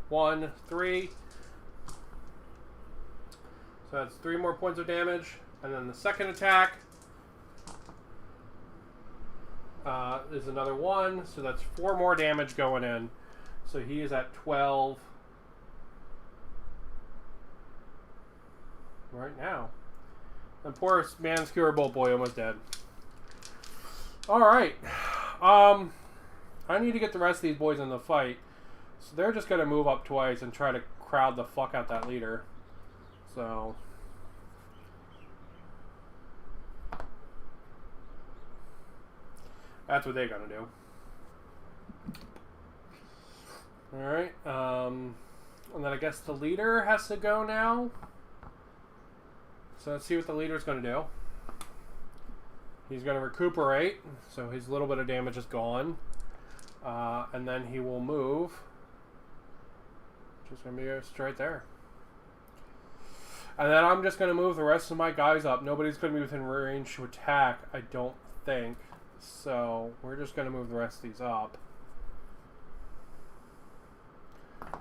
1, 3. So that's 3 more points of damage. And then the second attack is another 1. So that's 4 more damage going in. So he is at 12 right now. The poor man skewer bolt boy almost dead. Alright. I need to get the rest of these boys in the fight. So they're just going to move up twice and try to crowd the fuck out that leader. So... that's what they're going to do. Alright. And then I guess the leader has to go now. So let's see what the leader's going to do. He's going to recuperate, so his little bit of damage is gone. And then he will move. Just going to be just right there. And then I'm just going to move the rest of my guys up. Nobody's going to be within range to attack, I don't think. So we're just going to move the rest of these up.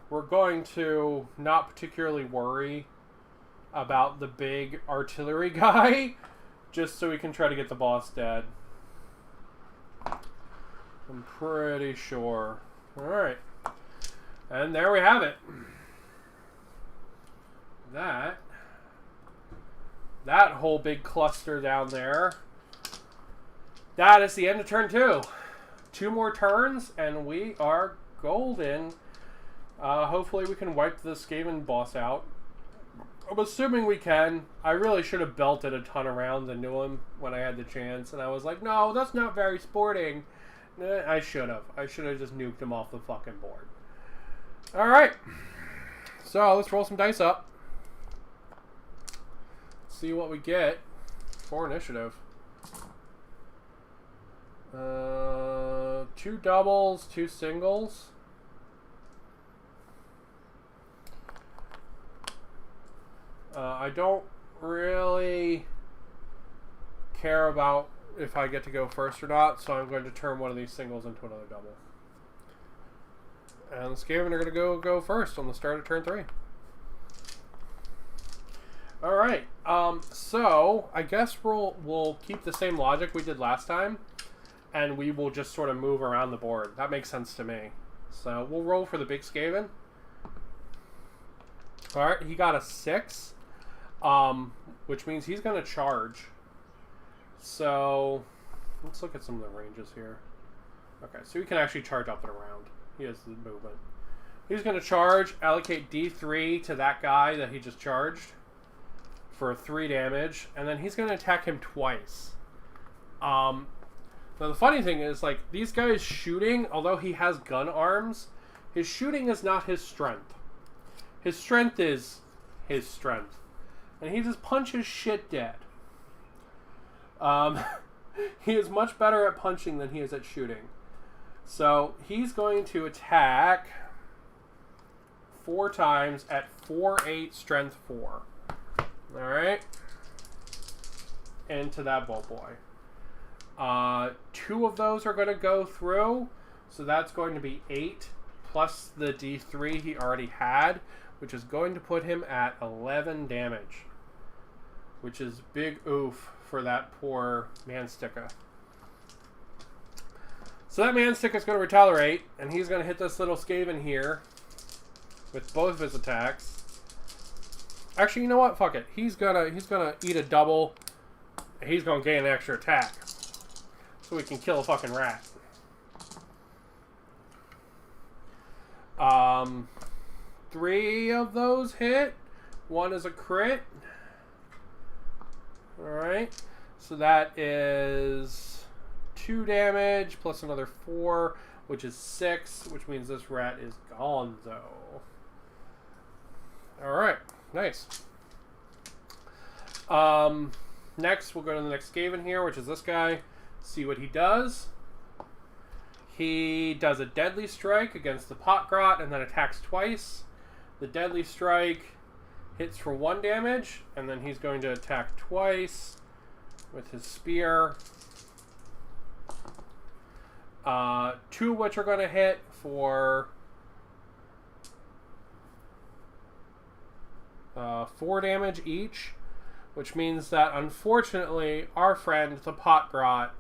We're going to not particularly worry about the big artillery guy, just so we can try to get the boss dead. I'm pretty sure. Alright. And there we have it. That whole big cluster down there. That is the end of turn 2. 2 more turns, and we are golden. Hopefully we can wipe the Skaven boss out. I'm assuming we can. I really should have belted a ton of rounds into him when I had the chance. And I was like, no, that's not very sporting. I should have. I should have just nuked him off the fucking board. Alright. So, let's roll some dice up. See what we get for initiative. 2 doubles, 2 singles. I don't really care about if I get to go first or not, so I'm going to turn one of these singles into another double. And the Skaven are going to go first on the start of turn 3. Alright, so I guess we'll keep the same logic we did last time, and we will just sort of move around the board. That makes sense to me. So we'll roll for the big Skaven. Alright, he got a 6, which means he's going to charge. So let's look at some of the ranges here. Okay, so he can actually charge up and around. He has the movement. He's going to charge, allocate D3 to that guy that he just charged for 3 damage, and then he's going to attack him twice. Now the funny thing is, like, these guys shooting, although he has gun arms, his shooting is not his strength. His strength is his strength. And he just punches shit dead. He is much better at punching than he is at shooting. So he's going to attack 4 times at 4/8 strength 4. Alright. Into that bolt boy. 2 of those are going to go through. So that's going to be 8 plus the D3 he already had, which is going to put him at 11 damage. Which is big oof for that poor man-sticker. So that man-sticker is going to retaliate, and he's going to hit this little Skaven here with both of his attacks. Actually, you know what? Fuck it. He's gonna eat a double. He's gonna gain an extra attack, so we can kill a fucking rat. 3 of those hit. 1 is a crit. Alright. So that is 2 damage plus another 4, which is 6, which means this rat is gonzo. Alright. Nice. Next, we'll go to the next Skaven here, which is this guy. See what he does. He does a deadly strike against the Potgrot and then attacks twice. The deadly strike hits for 1 damage, and then he's going to attack twice with his spear. 2 which are going to hit for 4 damage each, which means that unfortunately our friend the Potgrot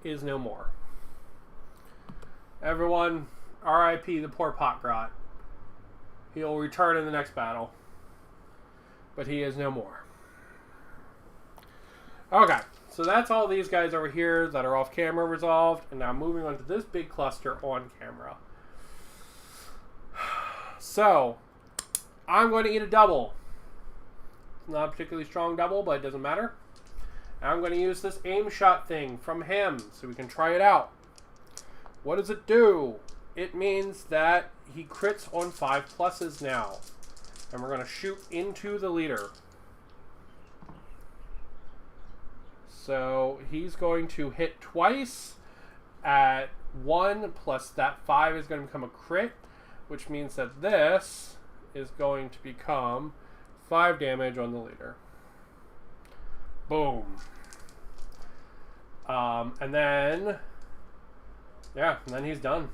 is no more. Everyone, R.I.P. the poor Potgrot. He'll return in the next battle, but he is no more. Okay, so that's all these guys over here that are off camera resolved, and now moving on to this big cluster on camera. So I'm going to eat a double. It's not a particularly strong double, but it doesn't matter. I'm going to use this aim shot thing from him so we can try it out. What does it do? It means that he crits on 5 pluses now. And we're going to shoot into the leader. So he's going to hit twice at 1 plus that 5 is going to become a crit, which means that this is going to become 5 damage on the leader. Boom. And then, yeah, and then he's done.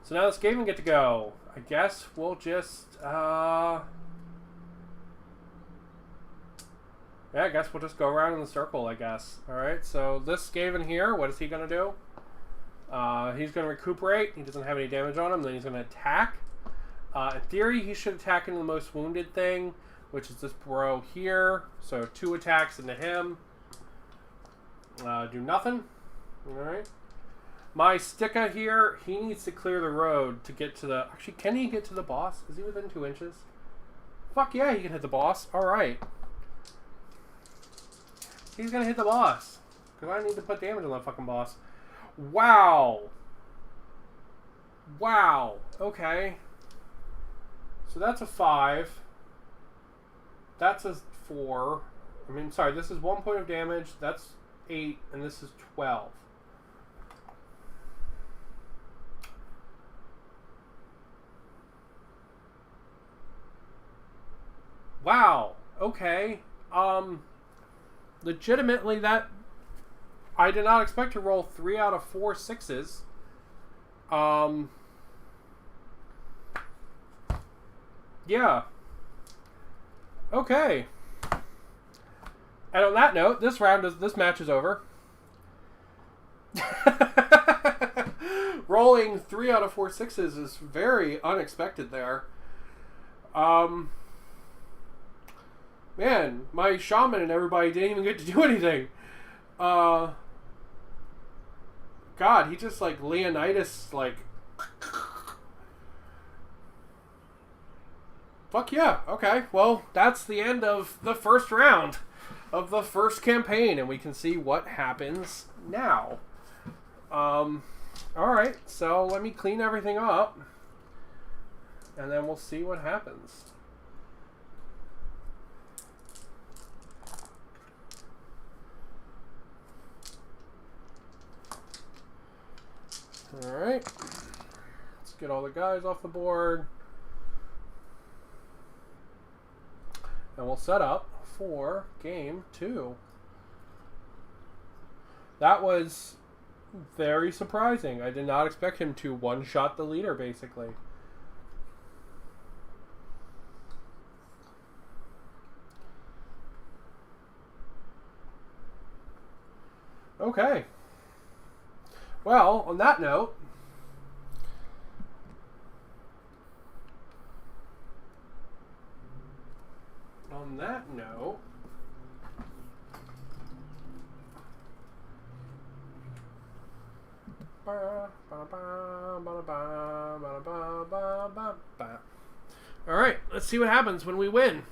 So now this game will get to go. I guess we'll just, yeah, I guess we'll just go around in the circle, I guess. Alright, so this Skaven here, what is he going to do? He's going to recuperate. He doesn't have any damage on him. Then he's going to attack. In theory, he should attack into the most wounded thing, which is this bro here. So 2 attacks into him. Do nothing. Alright. My Sticka here, he needs to clear the road to get to the... Actually, can he get to the boss? Is he within 2 inches? Fuck yeah, he can hit the boss. Alright. He's gonna hit the boss. Because I need to put damage on that fucking boss. Wow. Wow. Okay. So that's a 5. That's a 4. I mean, sorry, this is 1 point of damage. That's 8, and this is 12. Wow. Okay. Legitimately, that... I did not expect to roll 3 out of 4 6s. Yeah. Okay. And on that note, this match is over. Rolling 3 out of 4 6s is very unexpected there. Man, my shaman and everybody didn't even get to do anything. God, he just like Leonidas, like... Fuck yeah, okay. Well, that's the end of the first round of the first campaign, and we can see what happens now. Alright, so let me clean everything up, and then we'll see what happens. Alright, let's get all the guys off the board. And we'll set up for game 2. That was very surprising. I did not expect him to one-shot the leader, basically. Okay. Well, on that note, alright, let's see what happens when we win.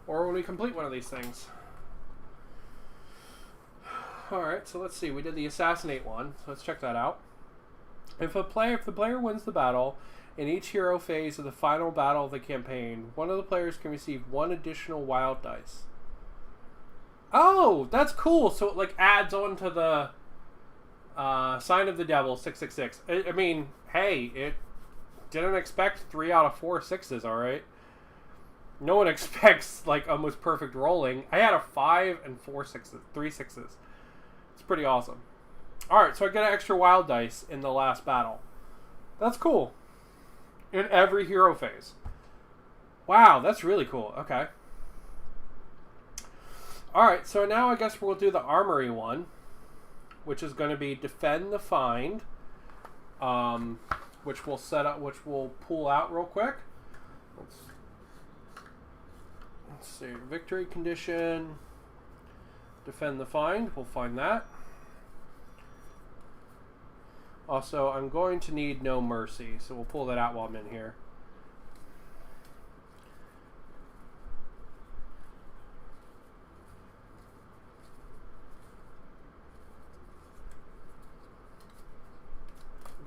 Or when we complete one of these things. Alright, so let's see. We did the assassinate one, so let's check that out. If the player wins the battle, in each hero phase of the final battle of the campaign, one of the players can receive 1 additional wild dice. Oh, that's cool. So it like adds on to the Sign of the Devil 666. I mean, hey, it didn't expect 3 out of 4 6s, alright? No one expects like almost perfect rolling. I had a 5 and 4 6s, 3 6s. It's pretty awesome. Alright, so I get an extra wild dice in the last battle. That's cool. In every hero phase. Wow, that's really cool. Okay. Alright, so now I guess we'll do the armory one, which is going to be defend the find, which we'll set up, which we'll pull out real quick. Let's see, victory condition, defend the find, we'll find that. Also, I'm going to need no mercy, so we'll pull that out while I'm in here.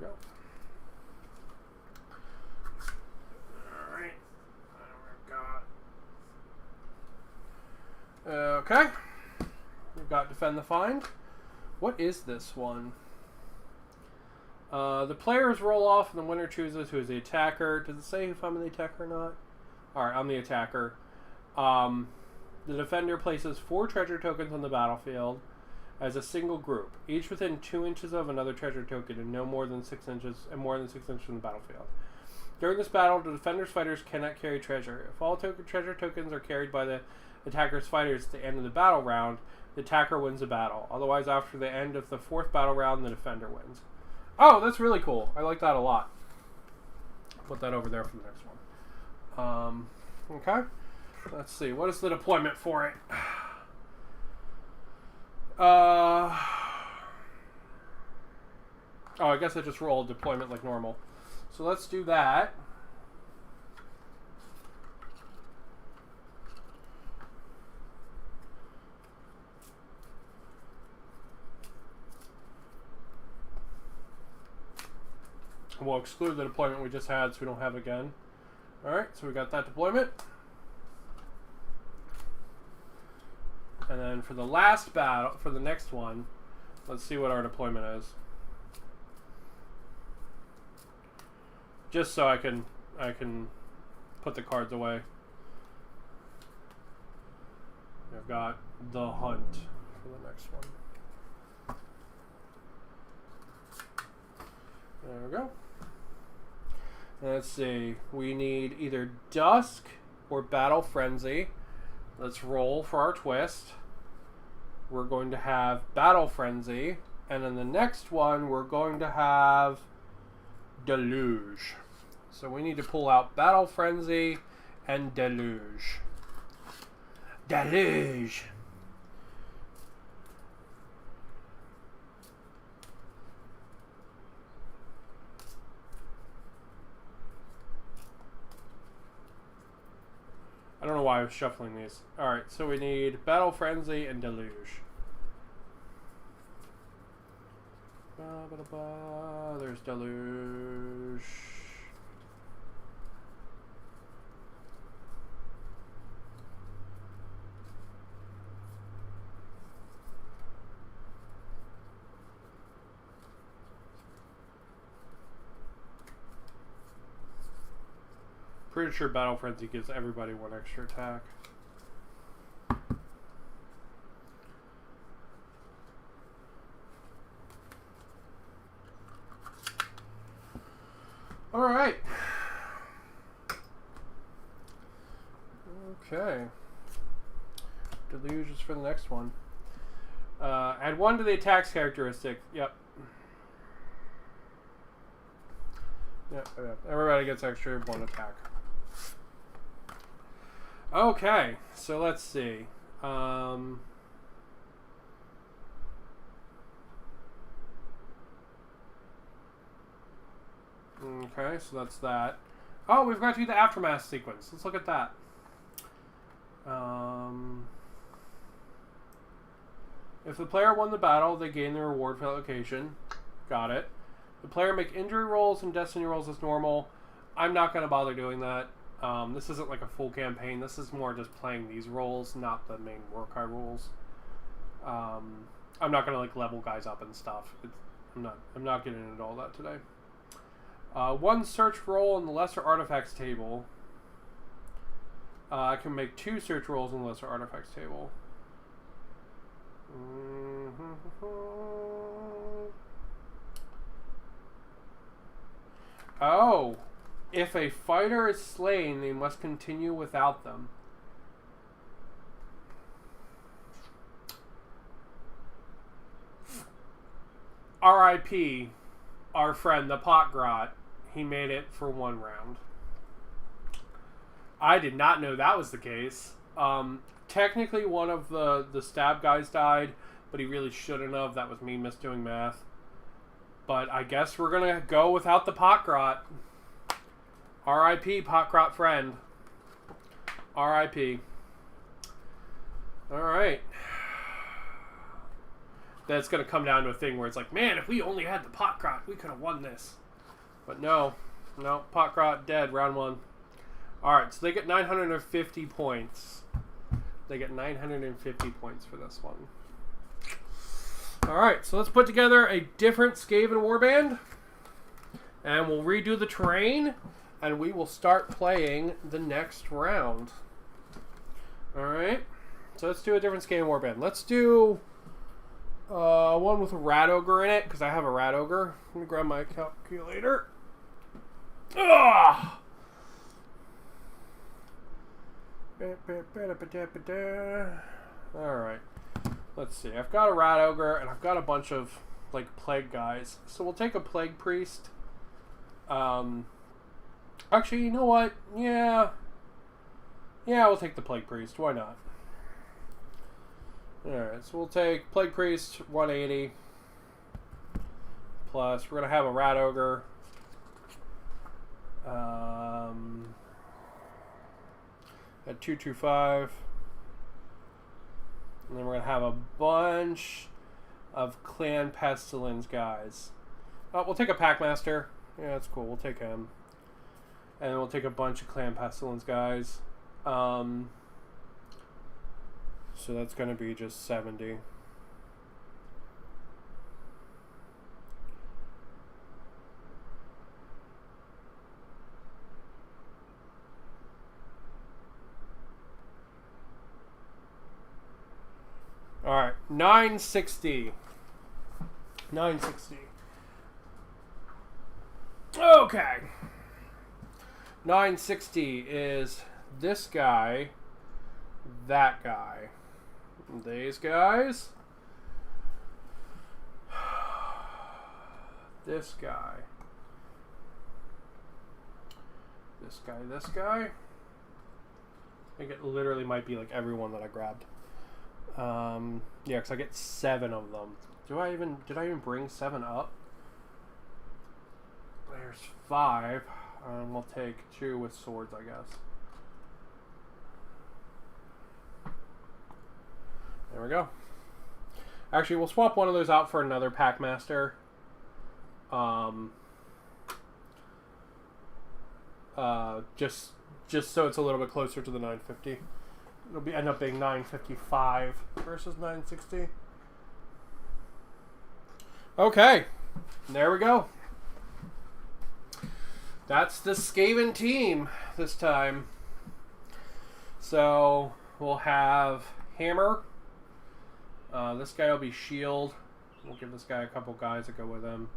There we go. Alright. Okay. defend the find. What is this one? The players roll off and the winner chooses who is the attacker. Does it say if I'm the attacker or not? Alright, I'm the attacker. The defender places 4 treasure tokens on the battlefield as a single group, each within 2 inches of another treasure token and no more than 6 inches from the battlefield. During this battle, the defender's fighters cannot carry treasure. If all treasure tokens are carried by the attacker's fighters at the end of the battle round, the attacker wins the battle. Otherwise, after the end of the 4th battle round, the defender wins. Oh, that's really cool. I like that a lot. Put that over there for the next one. Okay. Let's see. What is the deployment for it? Oh, I guess I just rolled deployment like normal. So let's do that. We'll exclude the deployment we just had so we don't have it again. Alright, so we got that deployment. And then for the last battle, for the next one, let's see what our deployment is. Just so I can put the cards away. I've got the hunt for the next one. There we go. Let's see. We need either Dusk or Battle Frenzy. Let's roll for our twist. We're going to have Battle Frenzy. And then the next one, we're going to have Deluge. So we need to pull out Battle Frenzy and Deluge. Deluge! I don't know why I was shuffling these. Alright, so we need Battle Frenzy and Deluge. There's Deluge. Pretty sure Battle Frenzy gives everybody 1 extra attack. Alright. Okay. Deluge is for the next one. Add 1 to the attacks characteristic. Yep. Yep. Everybody gets extra 1 attack. Okay, so let's see. Okay, so that's that. Oh, we've got to do the Aftermath sequence. Let's look at that. If the player won the battle, they gain the reward for that location. Got it. The player make injury rolls and destiny rolls as normal. I'm not going to bother doing that. This isn't like a full campaign. This is more just playing these roles, not the main warcry rules. I'm not gonna like level guys up and stuff. I'm not getting into all that today. 1 search roll in the lesser artifacts table. I can make 2 search rolls in the lesser artifacts table. Oh. If a fighter is slain, they must continue without them. R.I.P. our friend, the Potgrot. He made it for 1 round. I did not know that was the case. Technically, one of the stab guys died, but he really shouldn't have. That was me misdoing math. But I guess we're going to go without the Potgrot. R.I.P. Potgrot friend. R.I.P. Alright. That's going to come down to a thing where it's like, man, if we only had the Potgrot, we could have won this. But no. No, Potgrot dead, round 1. Alright, so they get 950 points. They get 950 points for this one. Alright, so let's put together a different Skaven warband. And we'll redo the terrain. And we will start playing the next round. Alright. So let's do a different Skaven warband. Let's do one with a rat ogre in it, because I have a rat ogre. Let me grab my calculator. Ugh! Alright. Let's see. I've got a rat ogre, and I've got a bunch of, like, plague guys. So we'll take a plague priest. Actually, you know what? Yeah. Yeah, we'll take the plague priest. Why not? Alright, so we'll take plague priest, 180. Plus, we're going to have a rat ogre. At 225. And then we're going to have a bunch of Clan Pestilence guys. Oh, we'll take a Packmaster. Yeah, that's cool. We'll take him. And then we'll take a bunch of Clan Pestilence guys. So that's going to be just 70. Alright, 960. 960. Okay. 960 is this guy, that guy, these guys, this guy, this guy, this guy. I think it literally might be like everyone that I grabbed. Yeah, because I get 7 of them. Did I even bring 7 up? There's 5. We'll take 2 with swords, I guess. There we go. Actually, we'll swap one of those out for another Packmaster. Just so it's a little bit closer to the 950. It'll end up being 955 versus 960. Okay, there we go. That's the Skaven team this time. So we'll have Hammer. This guy will be Shield. We'll give this guy a couple guys that go with him.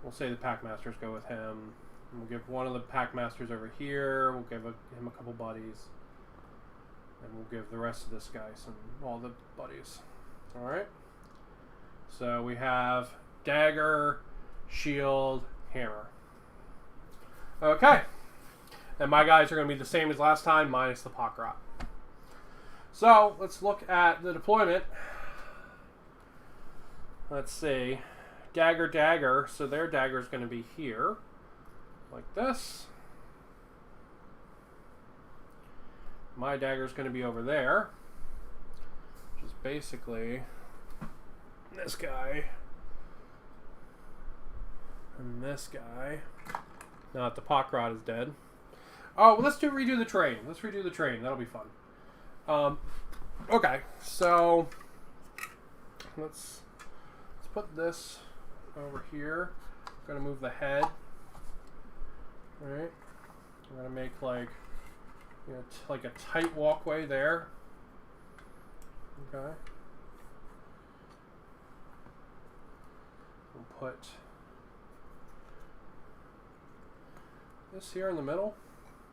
We'll say the Packmasters go with him. We'll give one of the Packmasters over here. We'll give him a couple buddies. And we'll give the rest of this guy all the buddies. Alright. So we have Dagger, Shield, Hammer. Okay. And my guys are going to be the same as last time, minus the Pokrot. So, let's look at the deployment. Let's see. Dagger, Dagger. So their dagger is going to be here. Like this. My dagger is going to be over there. Which is basically this guy. And this guy. Now that the Pokrot is dead. Oh, well, let's redo the train. Let's redo the train. That'll be fun. Okay, so let's put this over here. I'm gonna move the head. All right. I'm gonna make like like a tight walkway there. Okay. We'll put this here in the middle.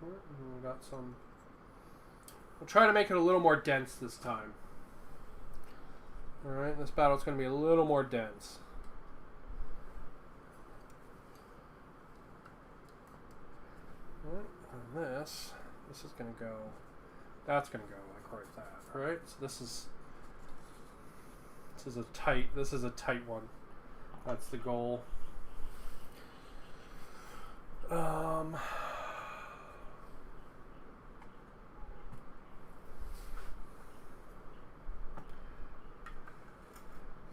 We've got some. We'll try to make it a little more dense this time. Alright, this battle's going to be a little more dense. Alright, and this is going to go, that's going to go like right that, right? So this is a tight one. That's the goal.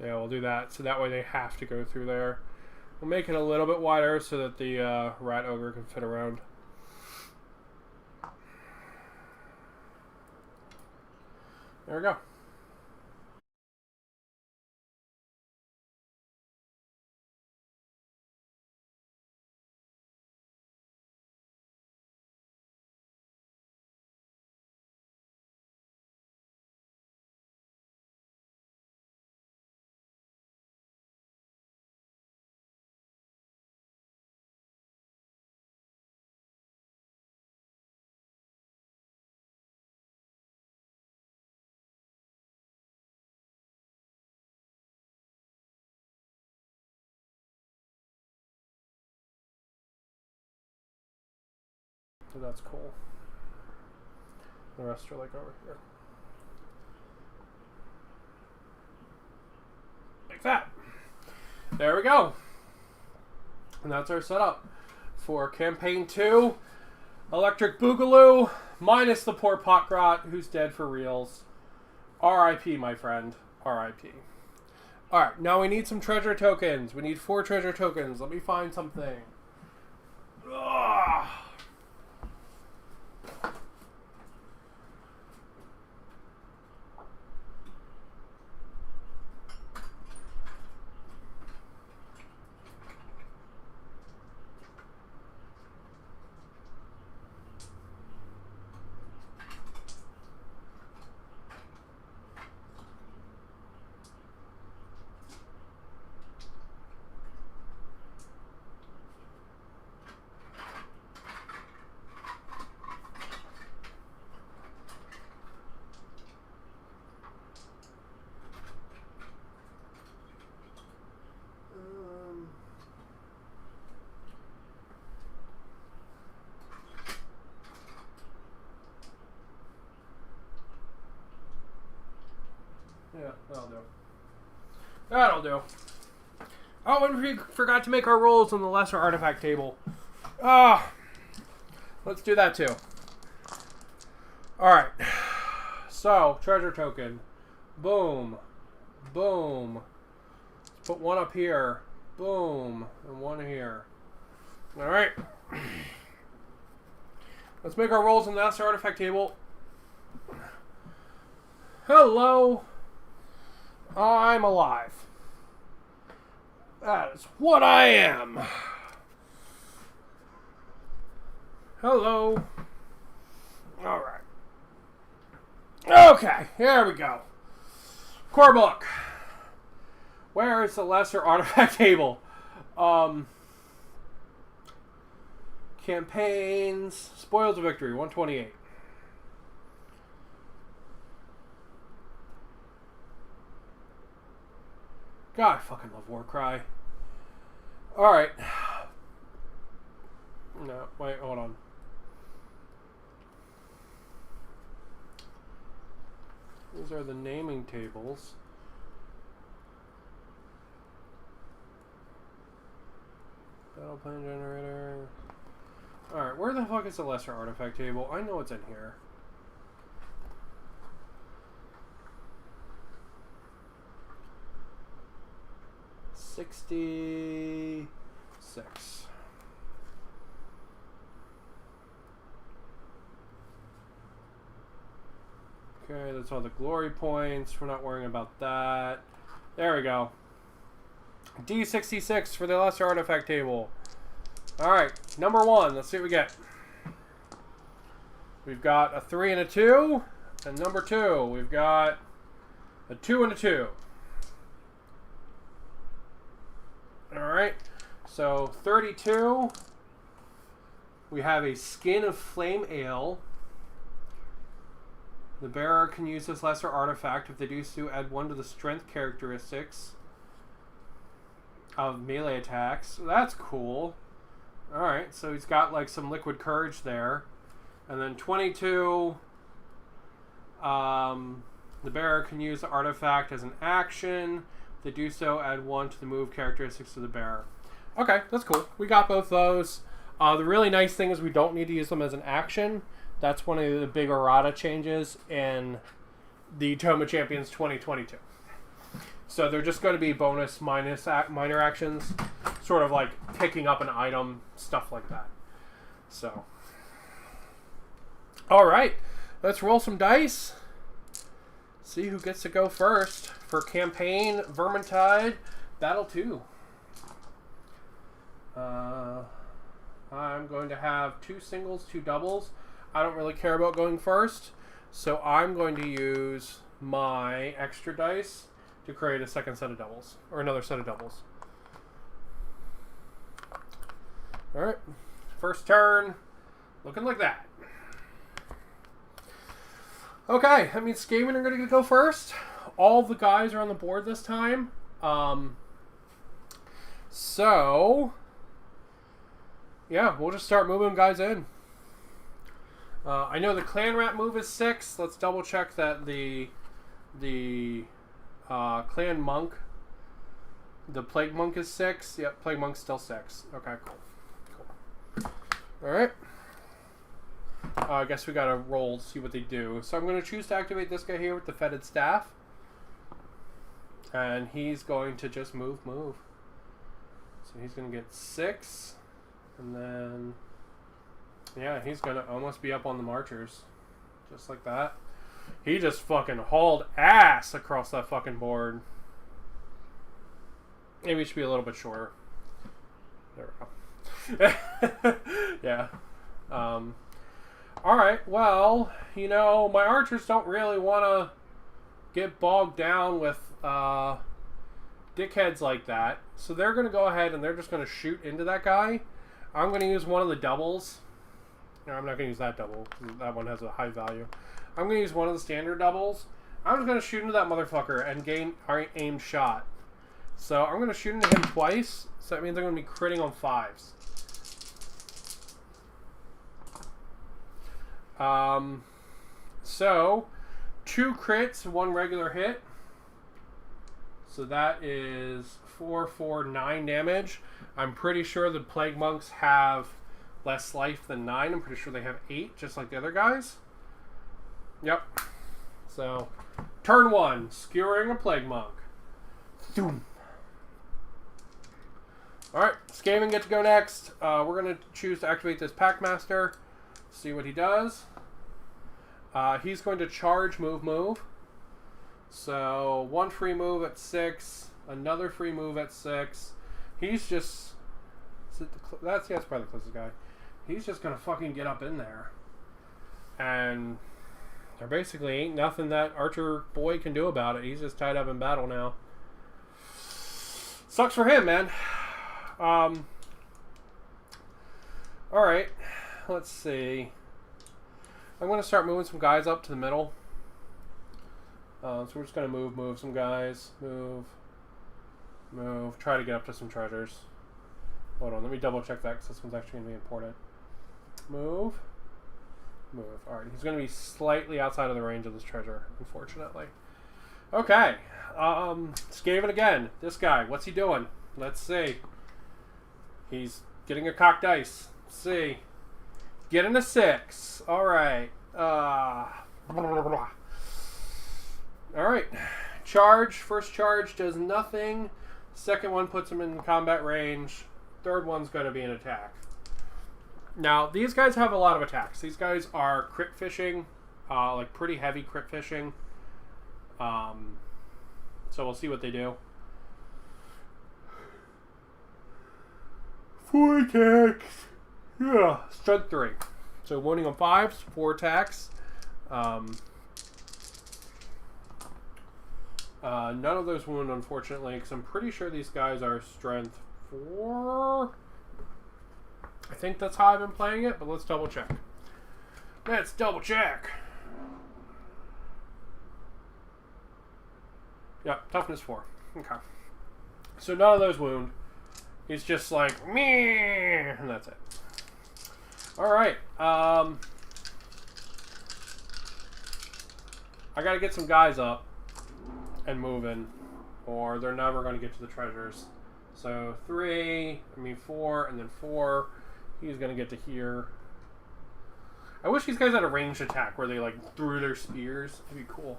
Yeah, we'll do that. So that way they have to go through there. We'll make it a little bit wider so that the rat ogre can fit around. There we go. So that's cool. The rest are like over here. Like that. There we go. And that's our setup for Campaign 2. Electric Boogaloo, minus the poor Potgrot, who's dead for reals. R.I.P., my friend. R.I.P. Alright, now we need some treasure tokens. We need 4 treasure tokens. Let me find something. Ugh. Yeah, that'll do. That'll do. Oh, and we forgot to make our rolls on the lesser artifact table. Ah, let's do that too. Alright. So, treasure token. Boom. Boom. Let's put one up here. Boom. And one here. Alright. Let's make our rolls on the lesser artifact table. Hello. I'm alive. That is what I am. Hello. Alright. Okay, here we go. Core book. Where is the lesser artifact table? Campaigns. Spoils of Victory, 128. God, I fucking love Warcry. Alright. No, wait, hold on. These are the naming tables. Battle plan generator. Alright, where the fuck is the lesser artifact table? I know it's in here. $66. Okay, that's all the glory points. We're not worrying about that. There we go. D66 for the lesser artifact table. Alright, number 1. Let's see what we get. We've got a 3 and a 2. And number 2, we've got a 2 and a 2. Alright, so 32, we have a Skin of Flame Ale. The bearer can use this lesser artifact. If they do so, add 1 to the strength characteristics of melee attacks. So that's cool. Alright, so he's got like some liquid courage there. And then 22, the bearer can use the artifact as an action. They do so, add 1 to the move characteristics of the bearer. Okay, that's cool. We got both those. The really nice thing is we don't need to use them as an action. That's one of the big errata changes in the Tome of Champions 2022. So they're just going to be bonus minor actions, sort of like picking up an item, stuff like that. So, all right, let's roll some dice. See who gets to go first for Campaign Vermintide Battle 2. I'm going to have 2 singles, 2 doubles. I don't really care about going first, so I'm going to use my extra dice to create a second set of doubles, or another set of doubles. Alright, first turn, looking like that. Okay, that means Skaven are going to go first. All the guys are on the board this time. So, yeah, we'll just start moving guys in. I know the clan rat move is 6. Let's double check that the clan monk, the plague monk is 6. Yep, plague monk's still 6. Okay, cool. All right. I guess we gotta roll to see what they do. So I'm going to choose to activate this guy here with the fetid staff. And he's going to just move. So he's going to get 6. And then, yeah, he's going to almost be up on the marchers. Just like that. He just fucking hauled ass across that fucking board. Maybe it should be a little bit shorter. There we go. Yeah. Alright, well, you know, my archers don't really want to get bogged down with dickheads like that. So they're going to go ahead and they're just going to shoot into that guy. I'm going to use one of the doubles. No, I'm not going to use that double, because that one has a high value. I'm going to use one of the standard doubles. I'm just going to shoot into that motherfucker and gain our aimed shot. So I'm going to shoot into him twice. So that means I'm going to be critting on 5s. So 2 crits, 1 regular hit. So that is 4, 4, 9 damage. I'm pretty sure the plague monks have less life than 9. I'm pretty sure they have 8, just like the other guys. Yep. So, turn 1, skewering a plague monk. Doom. Alright, Skaven get to go next. We're going to choose to activate this Packmaster. See what he does. He's going to charge, move. So, 1 free move at 6. Another free move at 6. He's just... That's probably the closest guy. He's just going to fucking get up in there. And there basically ain't nothing that Archer boy can do about it. He's just tied up in battle now. Sucks for him, man. Alright. Let's see. I'm going to start moving some guys up to the middle. So we're just going to move some guys. Move. Try to get up to some treasures. Hold on, let me double check that because this one's actually going to be important. Move. Alright, he's going to be slightly outside of the range of this treasure, unfortunately. Okay. Skaven again. This guy, what's he doing? Let's see. He's getting a cocked dice. Let's see. Getting a 6. Alright. Alright. Charge. First charge does nothing. Second one puts him in combat range. Third one's going to be an attack. Now, these guys have a lot of attacks. These guys are crit fishing. Like pretty heavy crit fishing. So we'll see what they do. 4 attacks. Yeah. Strength 3. So wounding on 5s, 4 attacks. None of those wound, unfortunately, because I'm pretty sure these guys are strength 4. I think that's how I've been playing it, but let's double check. Let's double check. Yep, toughness 4. Okay. So none of those wound. He's just like, meh, and that's it. Alright. I gotta get some guys up and moving, or they're never going to get to the treasures. So 4, and then 4. He's going to get to here. I wish these guys had a ranged attack where they like threw their spears. It'd be cool.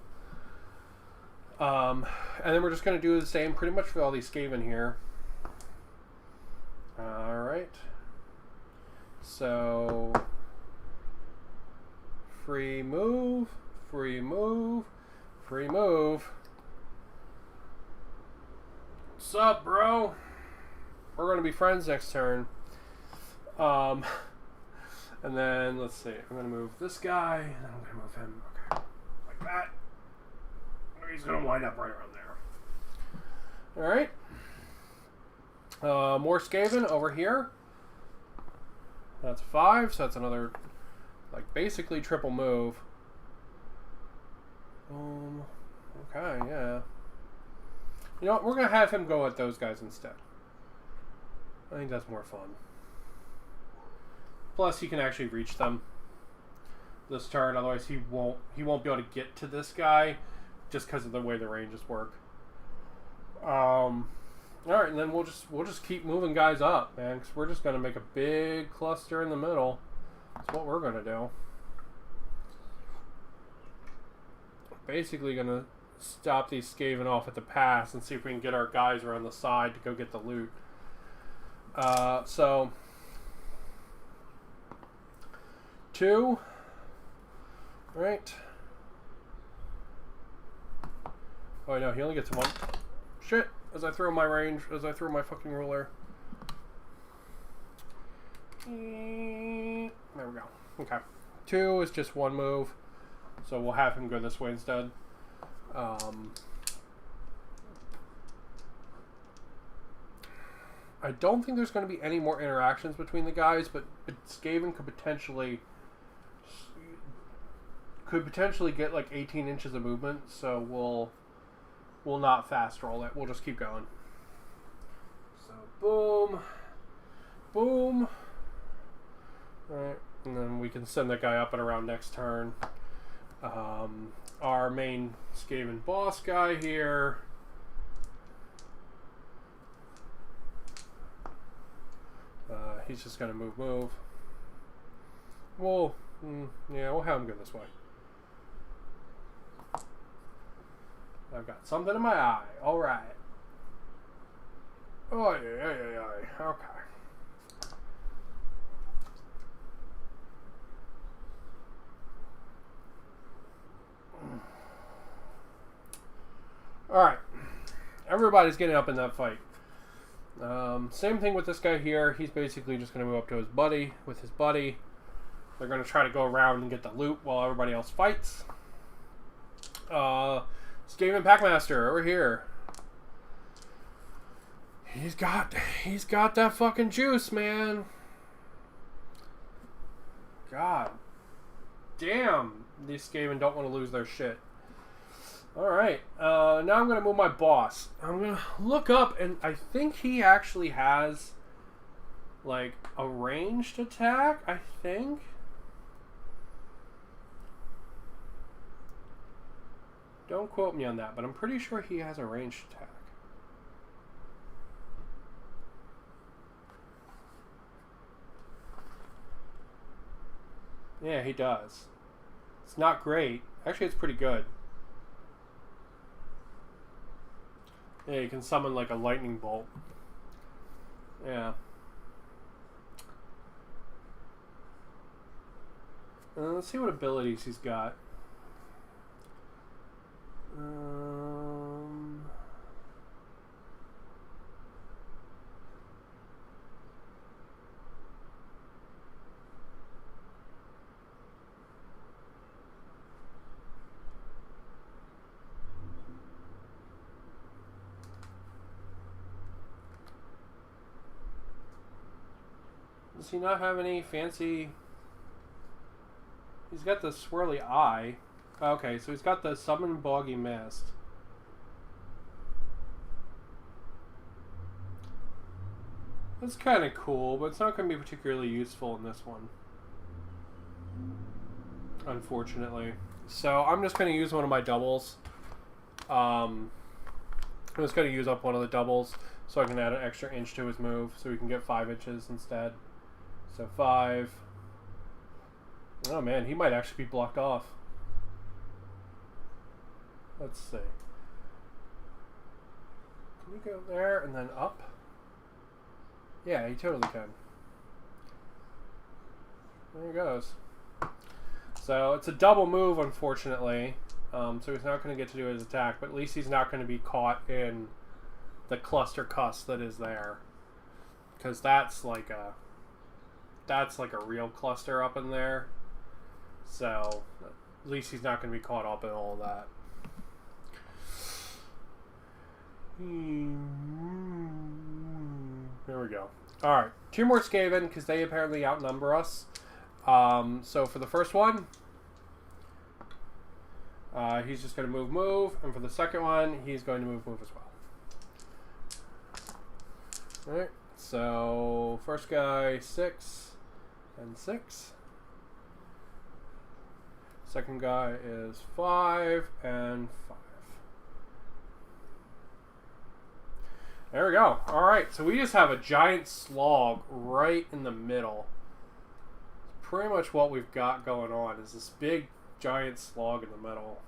And then we're just going to do the same pretty much for all these Skaven here. Alright. So free move. What's up, bro? We're going to be friends next turn. And then, let's see. I'm going to move this guy, and then I'm going to move him. Okay. Like that. He's going to wind up right around there. Alright. More Skaven over here. That's 5, so that's another, like, basically triple move. Okay, yeah. You know what? We're going to have him go at those guys instead. I think that's more fun. Plus, he can actually reach them. this turn. Otherwise, he won't be able to get to this guy just because of the way the ranges work. All right, and then we'll just keep moving guys up, man. Because we're just gonna make a big cluster in the middle. That's what we're gonna do. Basically, gonna stop these Skaven off at the pass and see if we can get our guys around the side to go get the loot. So 2, right? Oh no, he only gets 1. Shit! As I throw my fucking ruler. There we go. Okay. 2 is just 1 move, so we'll have him go this way instead. I don't think there's going to be any more interactions between the guys, but Skaven could potentially get like 18 inches of movement, so we'll not fast roll it. We'll just keep going. So boom, boom. All right, and then we can send that guy up and around next turn. Our main Skaven boss guy here. He's just going to move. Well, yeah, we'll have him go this way. I've got something in my eye. All right. Oh, yeah. Okay. All right. Everybody's getting up in that fight. Same thing with this guy here. He's basically just going to move up to his buddy. They're going to try to go around and get the loot while everybody else fights. Skaven Packmaster over here. He's got that fucking juice, man. God damn, these Skaven don't want to lose their shit. Alright, now I'm going to move my boss. I'm going to look up, and I think he actually has, like, a ranged attack, I think. Don't quote me on that, but I'm pretty sure he has a ranged attack. Yeah, he does. It's not great. Actually, it's pretty good. Yeah, you can summon like a lightning bolt. Yeah. Let's see what abilities he's got. Does he not have any fancy... He's got the swirly eye. Okay, so he's got the summon boggy mist. That's kind of cool, but it's not going to be particularly useful in this one. Unfortunately. So I'm just going to use one of my doubles. I'm just going to use up one of the doubles so I can add an extra inch to his move so we can get 5 inches instead. So 5. Oh man, he might actually be blocked off. Let's see. Can you go there and then up? Yeah, he totally can. There he goes. So it's a double move, unfortunately. So he's not going to get to do his attack, but at least he's not going to be caught in the cluster cuss that is there. Because that's like a real cluster up in there. So at least he's not going to be caught up in all of that. There we go. Alright, 2 more Skaven, because they apparently outnumber us. So for the first one, he's just going to move, and for the second one, he's going to move as well. Alright, so first guy, 6 and 6. Second guy is 5 and 5. There we go. Alright, so we just have a giant slog right in the middle. Pretty much what we've got going on is this big giant slog in the middle.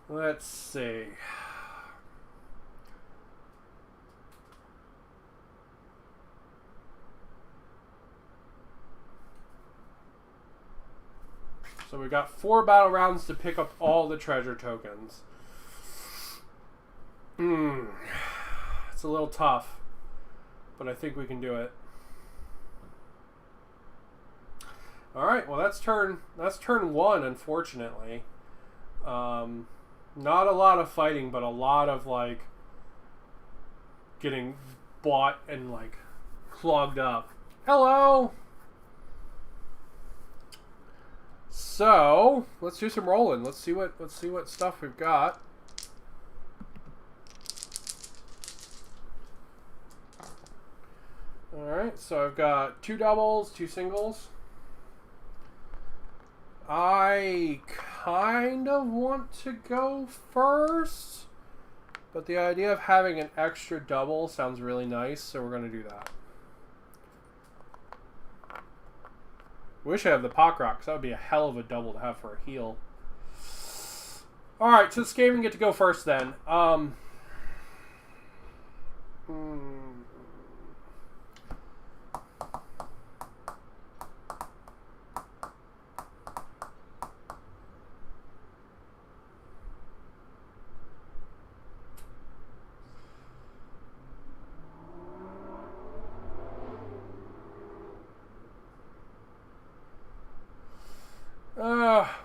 Let's see. So we've got 4 battle rounds to pick up all the treasure tokens. It's a little tough, but I think we can do it. Alright, well that's turn 1, unfortunately. Not a lot of fighting, but a lot of like getting bought and like clogged up. Hello! So let's do some rolling. Let's see what stuff we've got. Alright, so I've got 2 doubles, 2 singles. I kind of want to go first, but the idea of having an extra double sounds really nice, so we're going to do that. Wish I had the Pock Rock, because that would be a hell of a double to have for a heal. Alright, so Skaven get to go first then.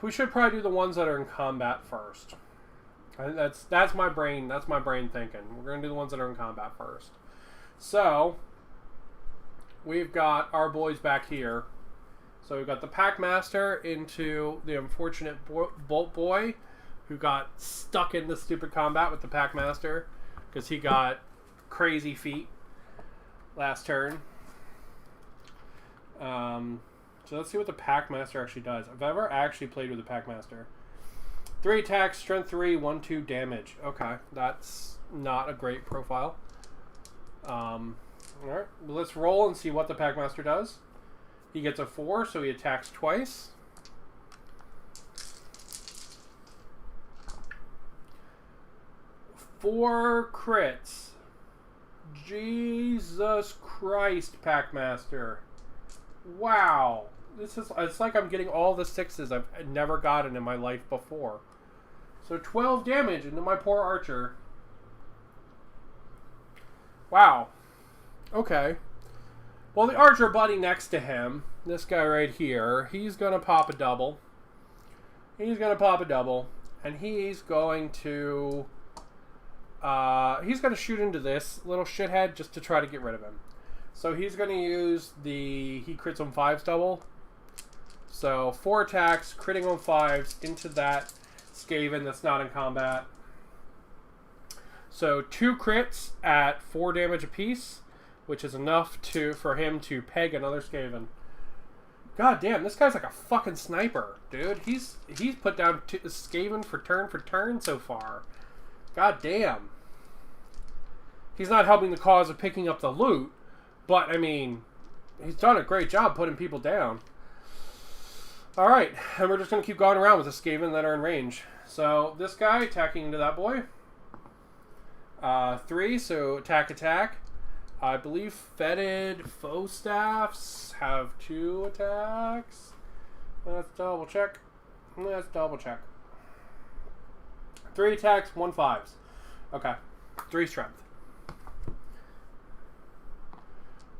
We should probably do the ones that are in combat first. That's my brain. That's my brain thinking. We're gonna do the ones that are in combat first. So we've got our boys back here. So we've got the Packmaster into the unfortunate Bolt Boy, who got stuck in the stupid combat with the Packmaster because he got crazy feet last turn. So let's see what the Packmaster actually does. I've ever actually played with the Packmaster. 3 attacks, strength 3, 1/2 damage. Okay, that's not a great profile. Alright, let's roll and see what the Packmaster does. He gets a 4, so he attacks twice. Four crits. Jesus Christ, Packmaster. Wow. It's like I'm getting all the 6s I've never gotten in my life before. So 12 damage into my poor archer. Wow. Okay. Well, the archer buddy next to him, this guy right here, he's going to pop a double. He's going to pop a double. And he's going to shoot into this little shithead just to try to get rid of him. So he's going to use the he crits on 5s double. So 4 attacks, critting on 5s into that Skaven that's not in combat. So 2 crits at 4 damage apiece, which is enough for him to peg another Skaven. God damn, this guy's like a fucking sniper, dude. He's put down Skaven for turn so far. God damn. He's not helping the cause of picking up the loot, but I mean, he's done a great job putting people down. Alright, and we're just going to keep going around with the Skaven that are in range. So, this guy attacking into that boy. 3, so attack. I believe fetid foe staffs have 2 attacks. Let's double check. 3 attacks, 1 5s. Okay, 3 strength.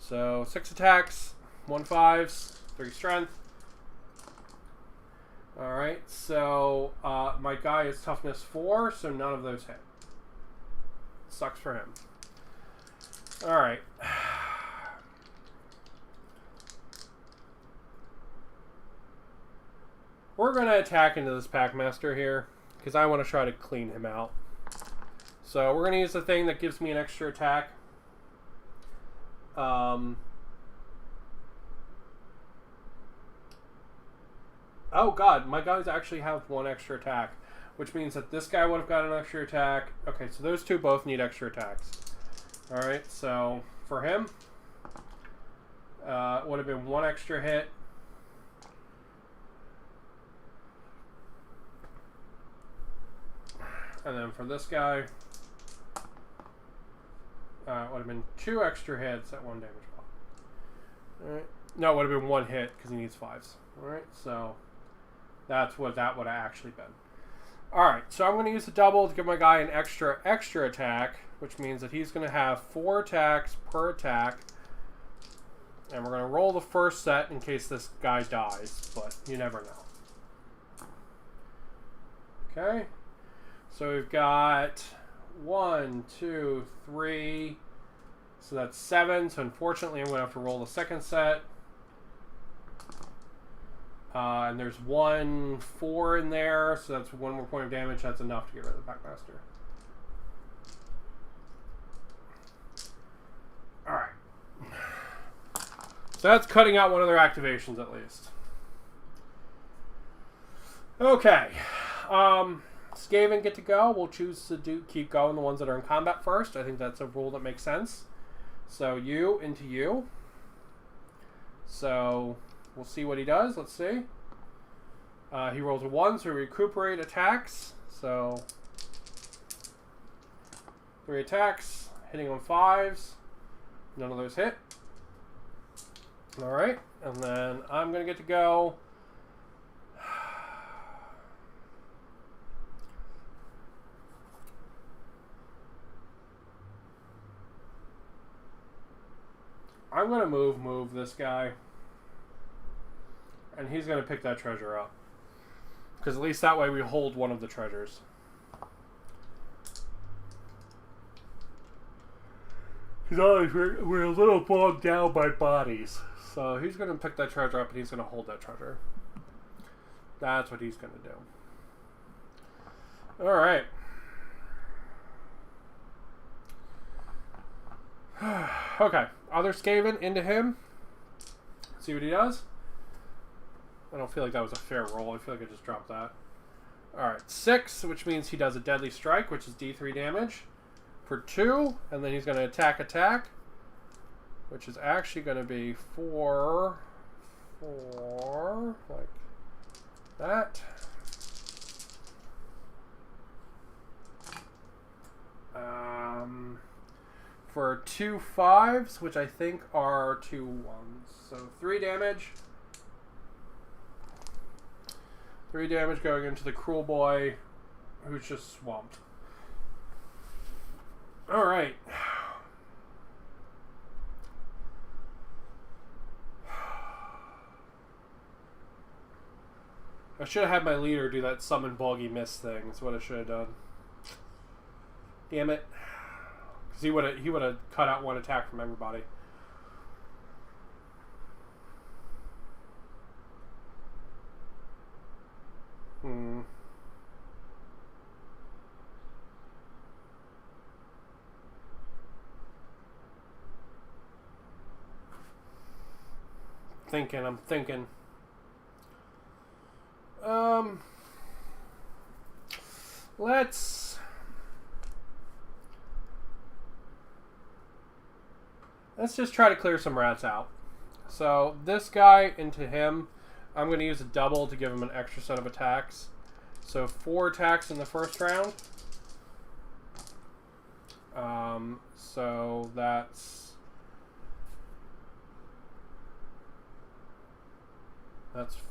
So 6 attacks, 1 5s, 3 strength. Alright, so my guy is toughness 4, so none of those hit. Sucks for him. Alright. We're going to attack into this Packmaster here, because I want to try to clean him out. So we're going to use the thing that gives me an extra attack. Oh god, my guys actually have one extra attack, which means that this guy would have got an extra attack. Okay, so those two both need extra attacks. Alright, so for him, would have been one extra hit. And then for this guy, would have been 2 extra hits at 1 damage block. Alright. No, it would have been 1 hit because he needs 5s. Alright, so that's what that would have actually been. Alright, so I'm going to use the double to give my guy an extra attack, which means that he's going to have 4 attacks per attack. And we're going to roll the first set in case this guy dies, but you never know. Okay. So we've got 1, 2, 3. So that's 7. So unfortunately, I'm going to have to roll the second set. And there's 1 4 in there, so that's 1 more point of damage. That's enough to get rid of the Packmaster. Alright. So that's cutting out one of their activations at least. Okay. Skaven get to go. We'll choose to keep going the ones that are in combat first. I think that's a rule that makes sense. So you into you. So we'll see what he does. Let's see. He rolls a 1, so recuperate attacks. So 3 attacks, hitting on 5s. None of those hit. Alright, and then I'm going to get to go. I'm going to move this guy. And he's going to pick that treasure up. Because at least that way we hold one of the treasures. Because we're a little bogged down by bodies. So he's going to pick that treasure up and he's going to hold that treasure. That's what he's going to do. Alright. Okay. Other Skaven into him. See what he does. I don't feel like that was a fair roll. I feel like I just dropped that. Alright, 6, which means he does a deadly strike, which is D3 damage for 2. And then he's going to attack, which is actually going to be 4, like that. For 2 5s, which I think are 2 1s. So 3 damage. 3 damage going into the cruel boy, who's just swamped. Alright. I should have had my leader do that summon boggy mist thing. That's what I should have done. Damn it. Because he would have cut out 1 attack from everybody. I'm thinking. Let's just try to clear some rats out. So this guy into him, I'm going to use a double to give him an extra set of attacks. So 4 attacks in the first round. So that's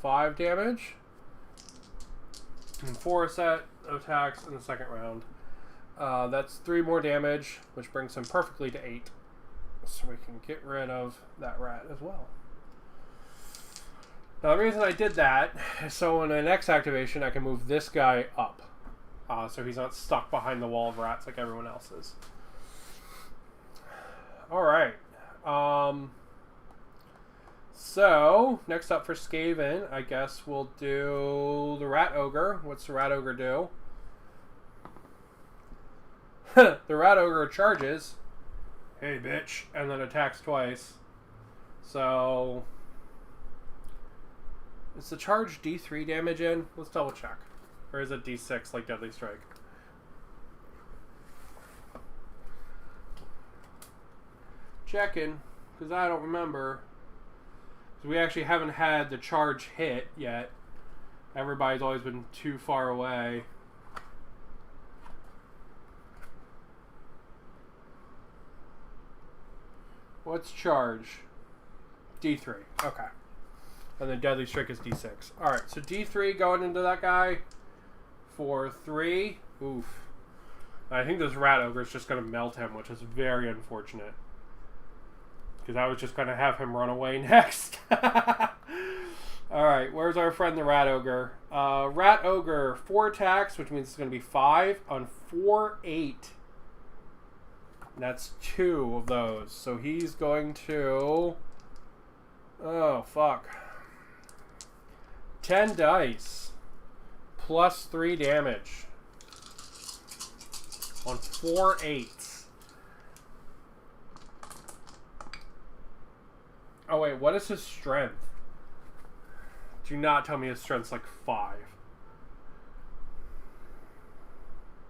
5 damage. And 4 set attacks in the second round. That's 3 more damage, which brings him perfectly to 8. So we can get rid of that rat as well. Now the reason I did that is so in the next activation I can move this guy up. So he's not stuck behind the wall of rats like everyone else is. Alright. So, next up for Skaven, I guess we'll do the Rat Ogre. What's the Rat Ogre do? The Rat Ogre charges. Hey, bitch. And then attacks twice. So, Is the charge D3 damage in? Let's double check. Or is it D6 like Deadly Strike? Checking, because I don't remember. Because we actually haven't had the charge hit yet. Everybody's always been too far away. What's charge? D3. Okay. And then Deadly Strike is D6. Alright, so D3 going into that guy for 3. Oof. I think this Rat Ogre is just going to melt him, which is very unfortunate. Because I was just going to have him run away next. Alright, where's our friend the Rat Ogre? Rat Ogre, 4 attacks, which means it's going to be 5 on 4, 8. And that's 2 of those. So he's going to... Oh, fuck. 10 dice. Plus 3 damage. On 4 8s. Oh, wait, what is his strength? Do not tell me his strength's like 5.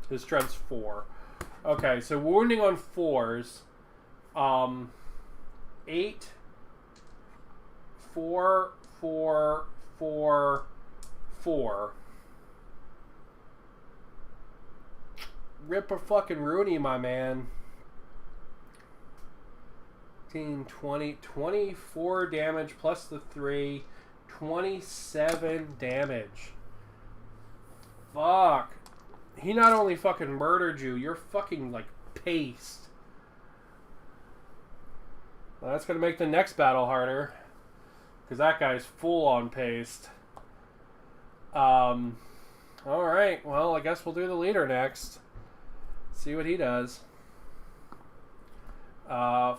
His strength's 4. Okay, so wounding on 4s. 8, 4, 4, 4, 4. Rip a fucking Rooney, my man. 15, 20, 24 damage plus the 3. 27 damage. Fuck. He not only fucking murdered you, you're fucking like paste. Well, that's gonna make the next battle harder. Because that guy's full on paste. Alright, well, I guess we'll do the leader next. See what he does. 5,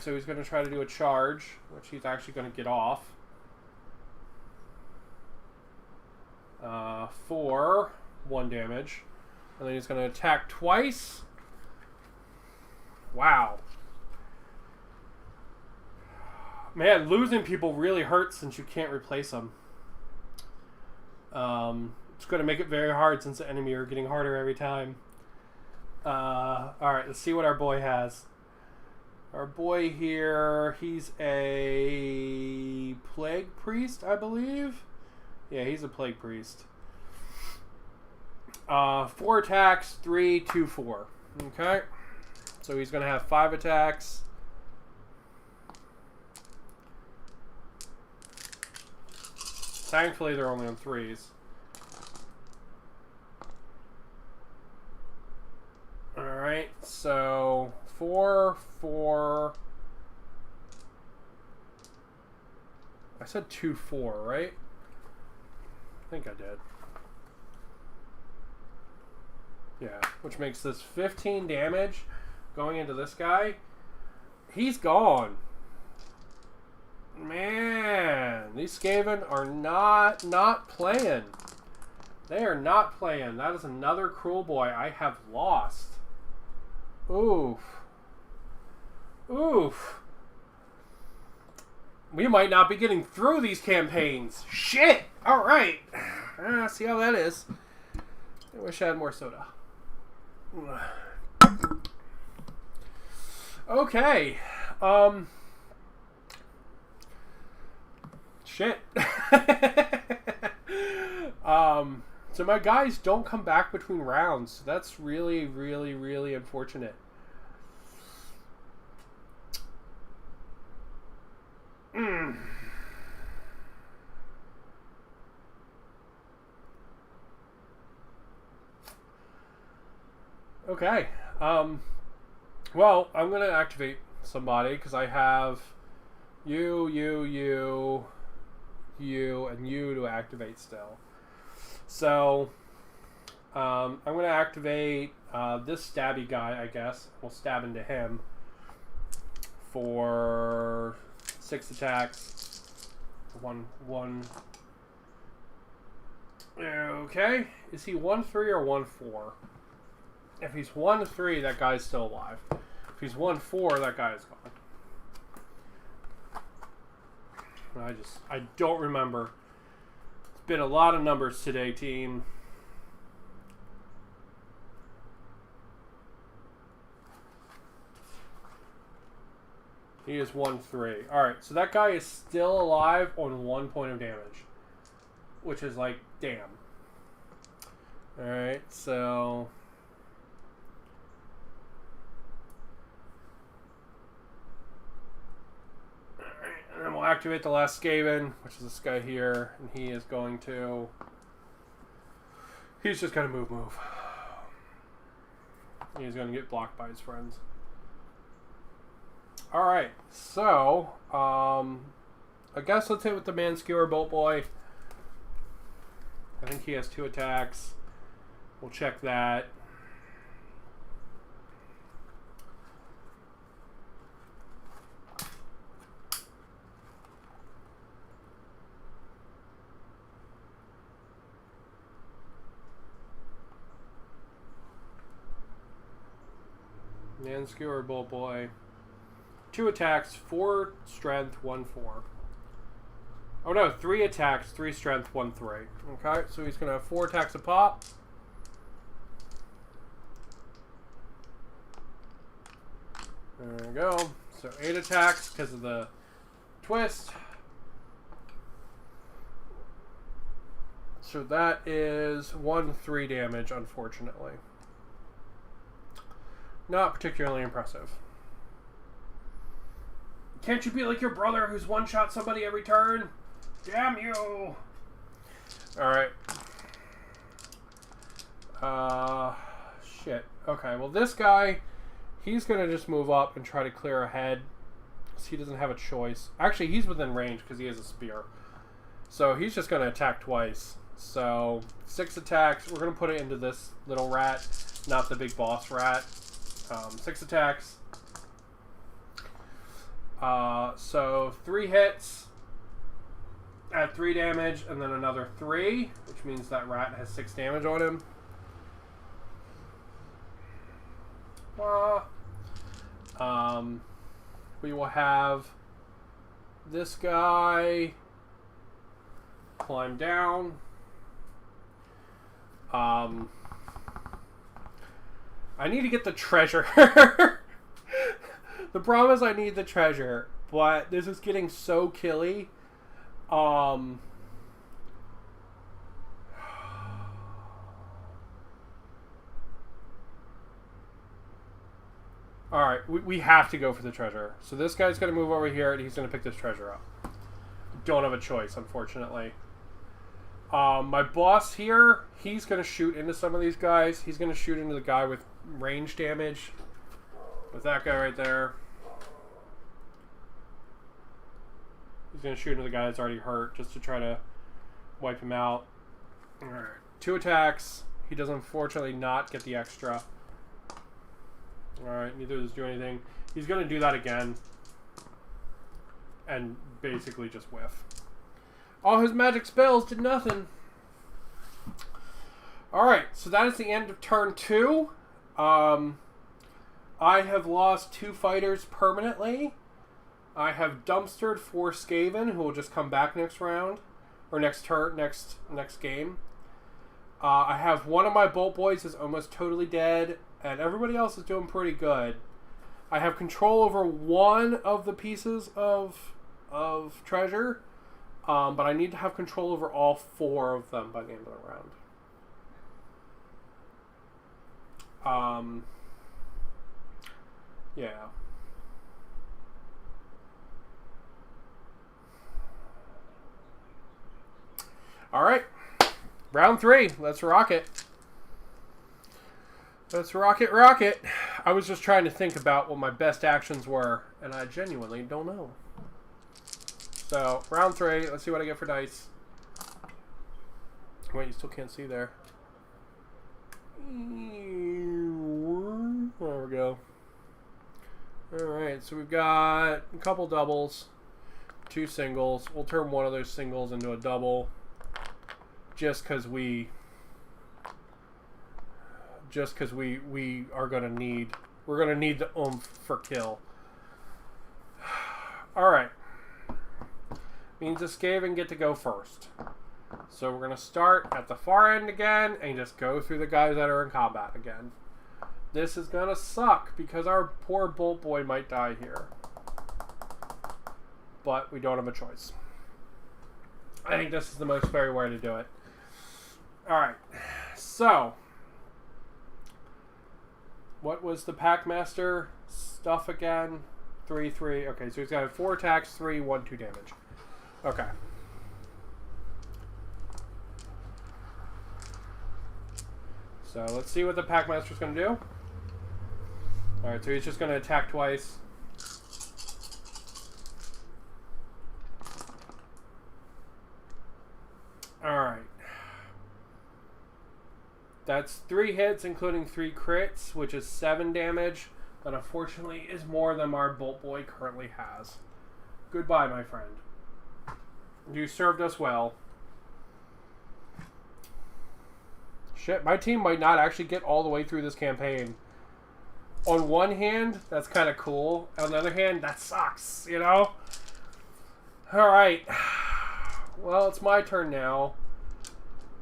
so he's going to try to do a charge, which he's actually going to get off. 4, 1 damage. And then he's going to attack twice. Wow. Man, losing people really hurts since you can't replace them. It's going to make it very hard since the enemy are getting harder every time. Alright, let's see what our boy has. Our boy here, he's a plague priest, I believe. Yeah, he's a plague priest. 4 attacks, 3, 2, 4. Okay. So he's going to have 5 attacks. Thankfully, they're only on 3s. Alright, so 4, 4. I said 2, 4, right? I think I did. Yeah, which makes this 15 damage going into this guy. He's gone. Man, these Skaven are not playing. They are not playing. That is another cruel boy I have lost. Oof. Oof. We might not be getting through these campaigns. Shit! Alright. See how that is. I wish I had more soda. Okay. Shit. So my guys don't come back between rounds. That's really, really, really unfortunate. Okay. Well, I'm going to activate somebody because I have you, and you to activate still. So, I'm going to activate this stabby guy, I guess. We'll stab into him for 6 attacks. 1. Okay. Is he 1-3 or 1-4? If he's 1-3, that guy's still alive. If he's 1-4, that guy is gone. I don't remember. It's been a lot of numbers today, team. He is 1-3. Alright, so that guy is still alive on 1 point of damage. Which is like, damn. Alright, so... and then we'll activate the last Skaven, which is this guy here. And he is going to... he's just going to move. He's going to get blocked by his friends. Alright, so, I guess let's hit with the Man Skewer Bolt Boy. I think he has 2 attacks. We'll check that. Man Skewer Bolt Boy. 2 attacks, 4 strength, 1 4. Oh no, 3 attacks, 3 strength, 1 3. Okay, so he's gonna have 4 attacks a pop. There we go. So 8 attacks because of the twist. So that is 1-3 damage, unfortunately. Not particularly impressive. Can't you be like your brother who's one-shot somebody every turn? Damn you! Alright. Shit. Okay, well this guy, he's gonna just move up and try to clear ahead. Because he doesn't have a choice. Actually, he's within range because he has a spear. So he's just gonna attack twice. So, 6 attacks. We're gonna put it into this little rat, not the big boss rat. 6 attacks. So 3 hits at 3 damage, and then another 3, which means that rat has 6 damage on him. We will have this guy climb down. I need to get the treasure. The problem is I need the treasure, but this is getting so killy. Alright, we have to go for the treasure. So this guy's going to move over here, and he's going to pick this treasure up. Don't have a choice, unfortunately. My boss here, he's going to shoot into some of these guys. He's going to shoot into the guy with range damage. With that guy right there. He's going to shoot into the guy that's already hurt just to try to wipe him out. Alright. 2 attacks. He does unfortunately not get the extra. Alright, neither does do anything. He's going to do that again. And basically just whiff. All his magic spells did nothing. Alright, so that is the end of turn 2. I have lost 2 fighters permanently. I have dumpstered 4 Skaven, who will just come back next round. Or next turn, next game. I have one of my Bolt Boys is almost totally dead. And everybody else is doing pretty good. I have control over 1 of the pieces of treasure. But I need to have control over all 4 of them by the end of the round. Yeah. Alright. Round 3. Let's rock it. Let's rock it. I was just trying to think about what my best actions were, and I genuinely don't know. So, round 3. Let's see what I get for dice. Wait, you still can't see there. There we go. Alright, so we've got a couple doubles, 2 singles. We'll turn one of those singles into a double. Just because we are going to need... We're going to need the oomph for kill. Alright. Means the Skaven get to go first. So we're going to start at the far end again and just go through the guys that are in combat again. This is going to suck because our poor Bolt Boy might die here. But we don't have a choice. I think this is the most fair way to do it. Alright, so what was the Packmaster stuff again? 3/3. Okay, so he's got 4 attacks, 3, 1, 2 damage. Okay. So let's see what the Packmaster's going to do. Alright, so he's just going to attack twice. Alright. That's 3 hits, including 3 crits, which is 7 damage. But unfortunately is more than our Bolt Boy currently has. Goodbye, my friend. You served us well. Shit, my team might not actually get all the way through this campaign. On one hand, that's kind of cool. On the other hand, that sucks, you know? Alright. Well, it's my turn now.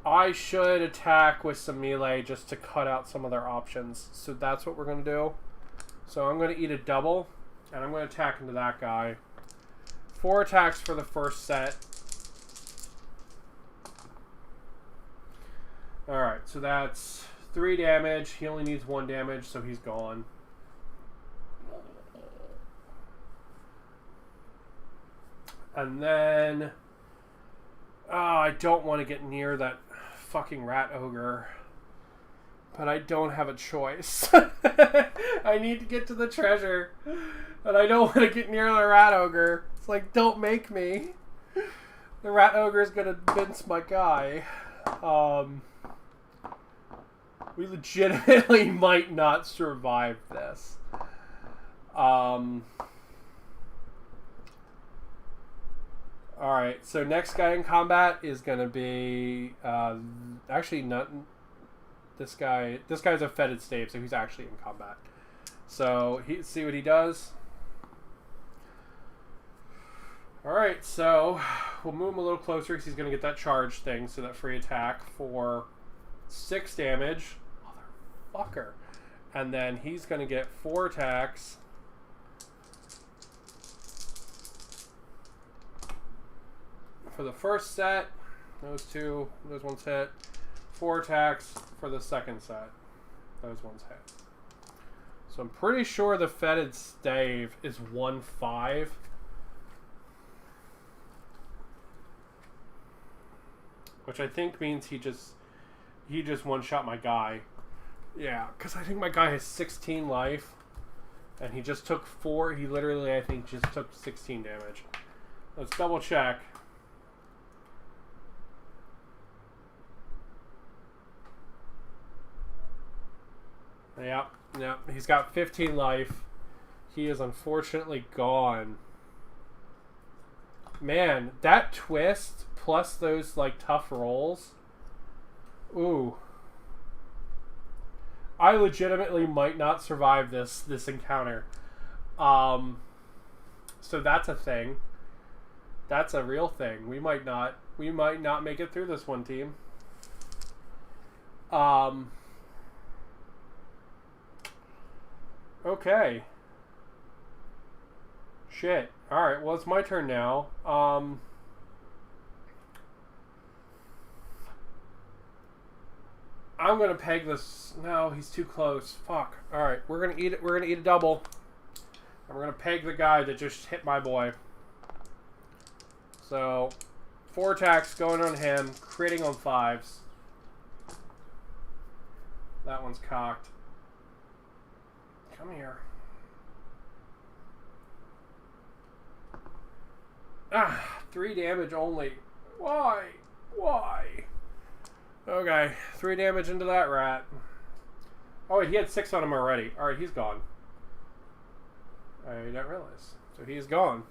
I should attack with some melee just to cut out some of their options. So that's what we're going to do. So I'm going to eat a double, and I'm going to attack into that guy. 4 attacks for the first set. Alright, so that's 3 damage. He only needs 1 damage, so he's gone. And then... I don't want to get near that fucking rat ogre. But I don't have a choice. I need to get to the treasure. And I don't want to get near the rat ogre. It's like, don't make me. The rat ogre is going to mince my guy. We legitimately might not survive this. Alright, so next guy in combat is going to be... actually, not... This guy's a fetid stave, so he's actually in combat. So, see what he does. Alright, so we'll move him a little closer because he's going to get that charge thing, so that free attack for 6 damage. Motherfucker. And then he's going to get 4 attacks. For the first set, those ones hit. 4 attacks for the second set. Those ones hit. So I'm pretty sure the fetid stave is 1/5. Which I think means he just one-shot my guy. Yeah, because I think my guy has 16 life. And he just took 4. He literally, I think, just took 16 damage. Let's double check. Yep. He's got 15 life. He is unfortunately gone. Man, that twist plus those like tough rolls. Ooh. I legitimately might not survive this encounter. So that's a thing. That's a real thing. We might not make it through this one, team. Okay. Shit. Alright, well, it's my turn now. I'm gonna peg this. No, he's too close. Fuck. Alright, we're gonna eat it. We're gonna eat a double. And we're gonna peg the guy that just hit my boy. So, 4 attacks going on him, critting on 5s. That one's cocked. Come here. Ah, 3 damage only. Why? Okay, 3 damage into that rat. Oh, wait, he had 6 on him already. Alright, he's gone. I didn't realize. So he's gone.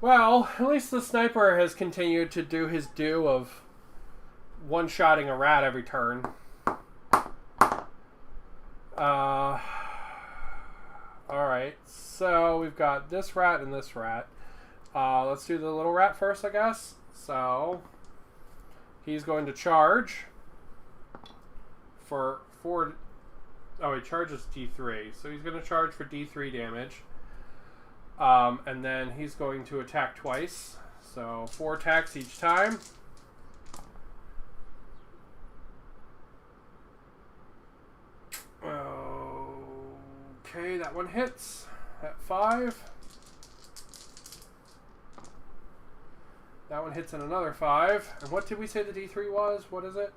Well, at least the sniper has continued to do his due of one-shotting a rat every turn. Alright, so we've got this rat and this rat. Let's do the little rat first, I guess. So he's going to charge for 4. Oh, he charges D3. So he's going to charge for D3 damage. And then he's going to attack twice. So 4 attacks each time. Okay, that one hits at 5. That one hits in another 5. And what did we say the D3 was? What is it?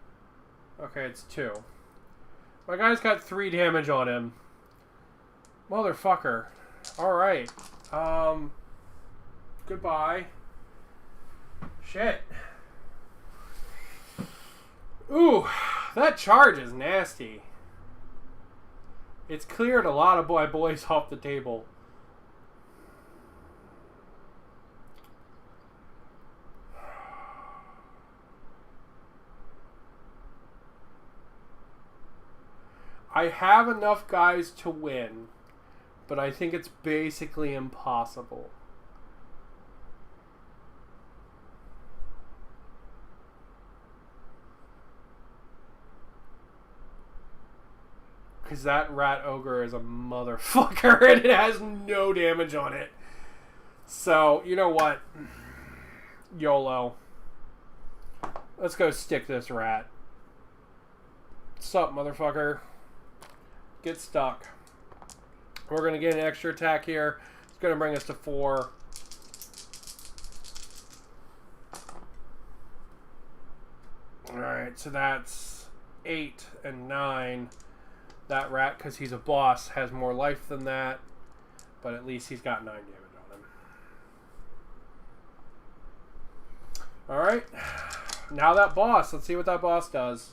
Okay, it's 2. My guy's got 3 damage on him. Motherfucker. Alright. Goodbye. Shit. Ooh, that charge is nasty. It's cleared a lot of my boys off the table. I have enough guys to win, but I think it's basically impossible. Because that rat ogre is a motherfucker and it has no damage on it. So, you know what? YOLO. Let's go stick this rat. Sup, motherfucker? Get stuck. We're going to get an extra attack here. It's going to bring us to 4. Alright, so that's 8 and 9. That rat, because he's a boss, has more life than that. But at least he's got 9 damage on him. Alright. Now that boss. Let's see what that boss does.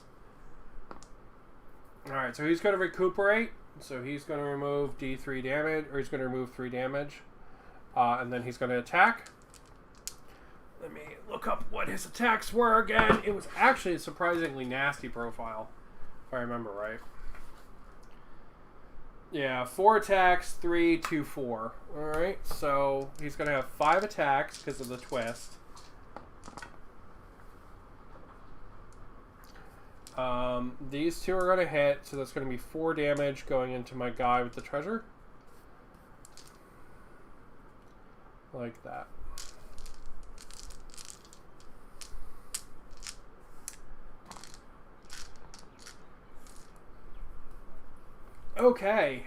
Alright, so he's going to recuperate. So he's going to remove D3 damage, or he's going to remove 3 damage. And then he's going to attack. Let me look up what his attacks were again. It was actually a surprisingly nasty profile, if I remember right. Yeah, 4 attacks, 3, 2, 4. Alright, so he's going to have 5 attacks because of the twist. These 2 are going to hit, so that's going to be 4 damage going into my guy with the treasure. Like that. Okay.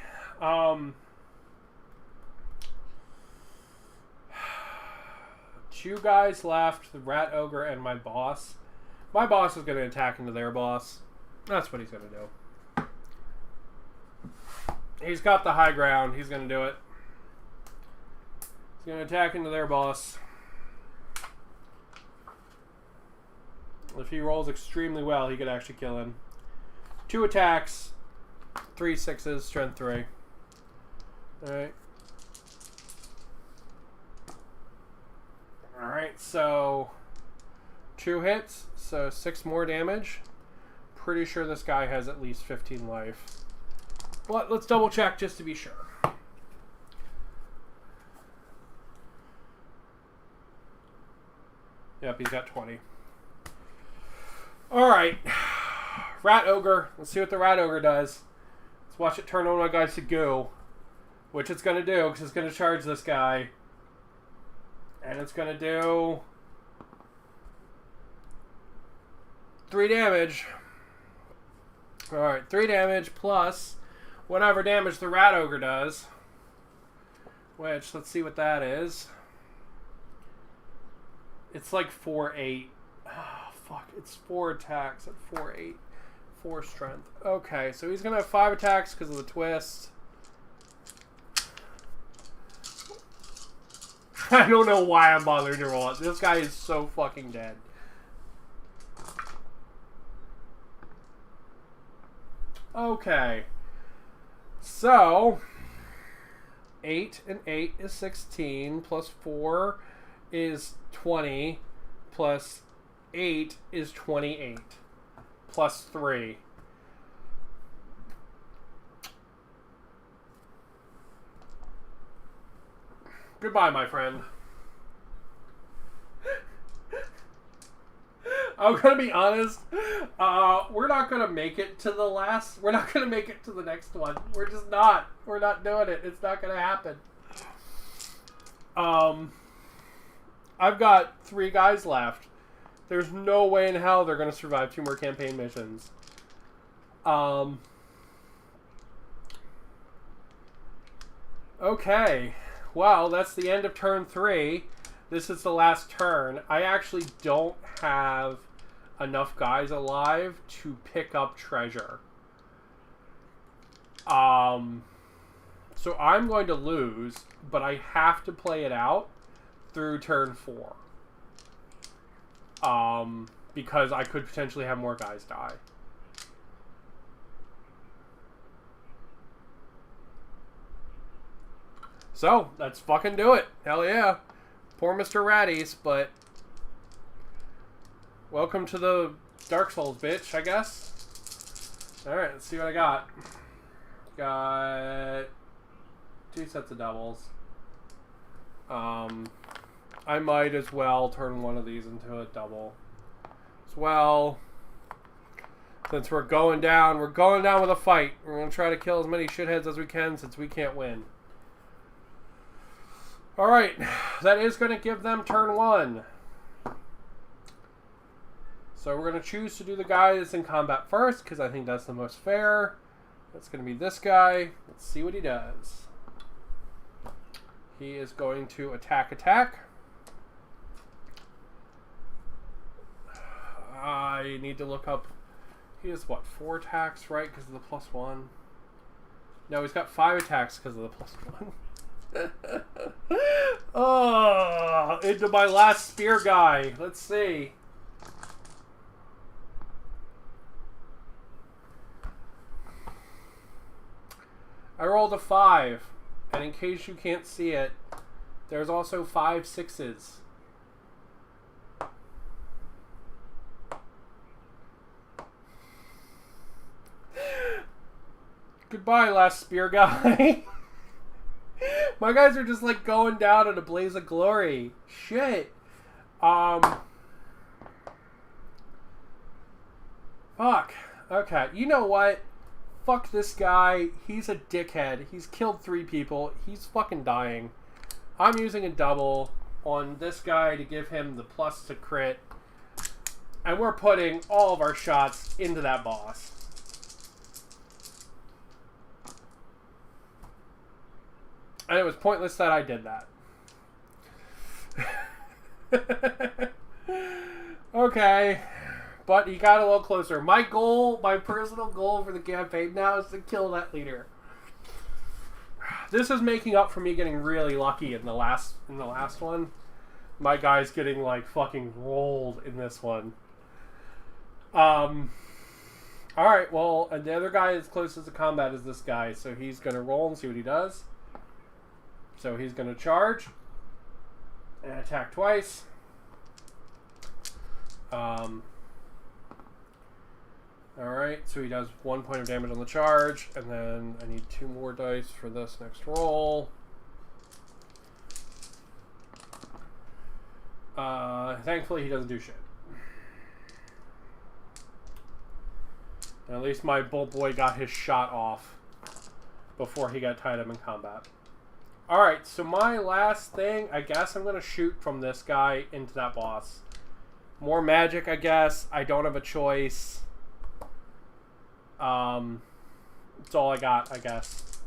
2 guys left, the rat ogre and my boss. My boss is going to attack into their boss. That's what he's going to do. He's got the high ground. He's going to do it. He's going to attack into their boss. If he rolls extremely well, he could actually kill him. 2 attacks. 3 6s, strength 3. Alright. Alright, so 2 hits, so 6 more damage. Pretty sure this guy has at least 15 life. But let's double check just to be sure. Yep, he's got 20. Alright. Rat Ogre. Let's see what the Rat Ogre does. Let's watch it turn on my guys to goo. Which it's going to do, because it's going to charge this guy. And it's going to do 3 damage. Alright, 3 damage plus whatever damage the Rat Ogre does. Which, let's see what that is. It's like 4-8. Oh, fuck. It's 4 attacks at 4-8. 4 strength. Okay, so he's going to have 5 attacks because of the twist. I don't know why I'm bothering to roll it. This guy is so fucking dead. Okay. So, 8 and 8 is 16, plus 4 is 20, plus 8 is 28, plus 3. Goodbye, my friend. I'm gonna be honest. We're not gonna make it to the last. We're not gonna make it to the next one. We're just not. We're not doing it. It's not gonna happen. I've got 3 guys left. There's no way in hell they're gonna survive 2 more campaign missions. Okay. Well, that's the end of turn 3. This is the last turn. I actually don't have enough guys alive to pick up treasure. So I'm going to lose, but I have to play it out through turn 4. Because I could potentially have more guys die. So, let's fucking do it. Hell yeah. Poor Mr. Raddies, but welcome to the Dark Souls, bitch, I guess. Alright, let's see what I got. Got 2 sets of doubles. I might as well turn one of these into a double as well. Since we're going down with a fight. We're going to try to kill as many shitheads as we can since we can't win. Alright, that is going to give them turn 1. So we're going to choose to do the guy that's in combat first, because I think that's the most fair. That's going to be this guy. Let's see what he does. He is going to attack. I need to look up. He has, what, 4 attacks, right, because of the +1? No, he's got 5 attacks because of the +1. Oh, into my last spear guy. Let's see. I rolled a 5, and in case you can't see it, there's also 5 6s. Goodbye, last spear guy. My guys are just like going down in a blaze of glory. Shit. Fuck. Okay. You know what? Fuck this guy. He's a dickhead. He's killed 3 people. He's fucking dying. I'm using a double on this guy to give him the plus to crit. And we're putting all of our shots into that boss. And it was pointless that I did that. Okay. But he got a little closer. My goal, my personal goal for the campaign now is to kill that leader. This is making up for me getting really lucky in the last one. My guy's getting like fucking rolled in this one. Alright, well, and the other guy as closest to combat is this guy, so he's gonna roll and see what he does. So he's going to charge and attack twice. Alright, so he does 1 point of damage on the charge, and then I need 2 more dice for this next roll. Thankfully, he doesn't do shit. And at least my bull boy got his shot off before he got tied up in combat. Alright, so my last thing, I guess I'm going to shoot from this guy into that boss. More magic, I guess. I don't have a choice. That's all I got, I guess.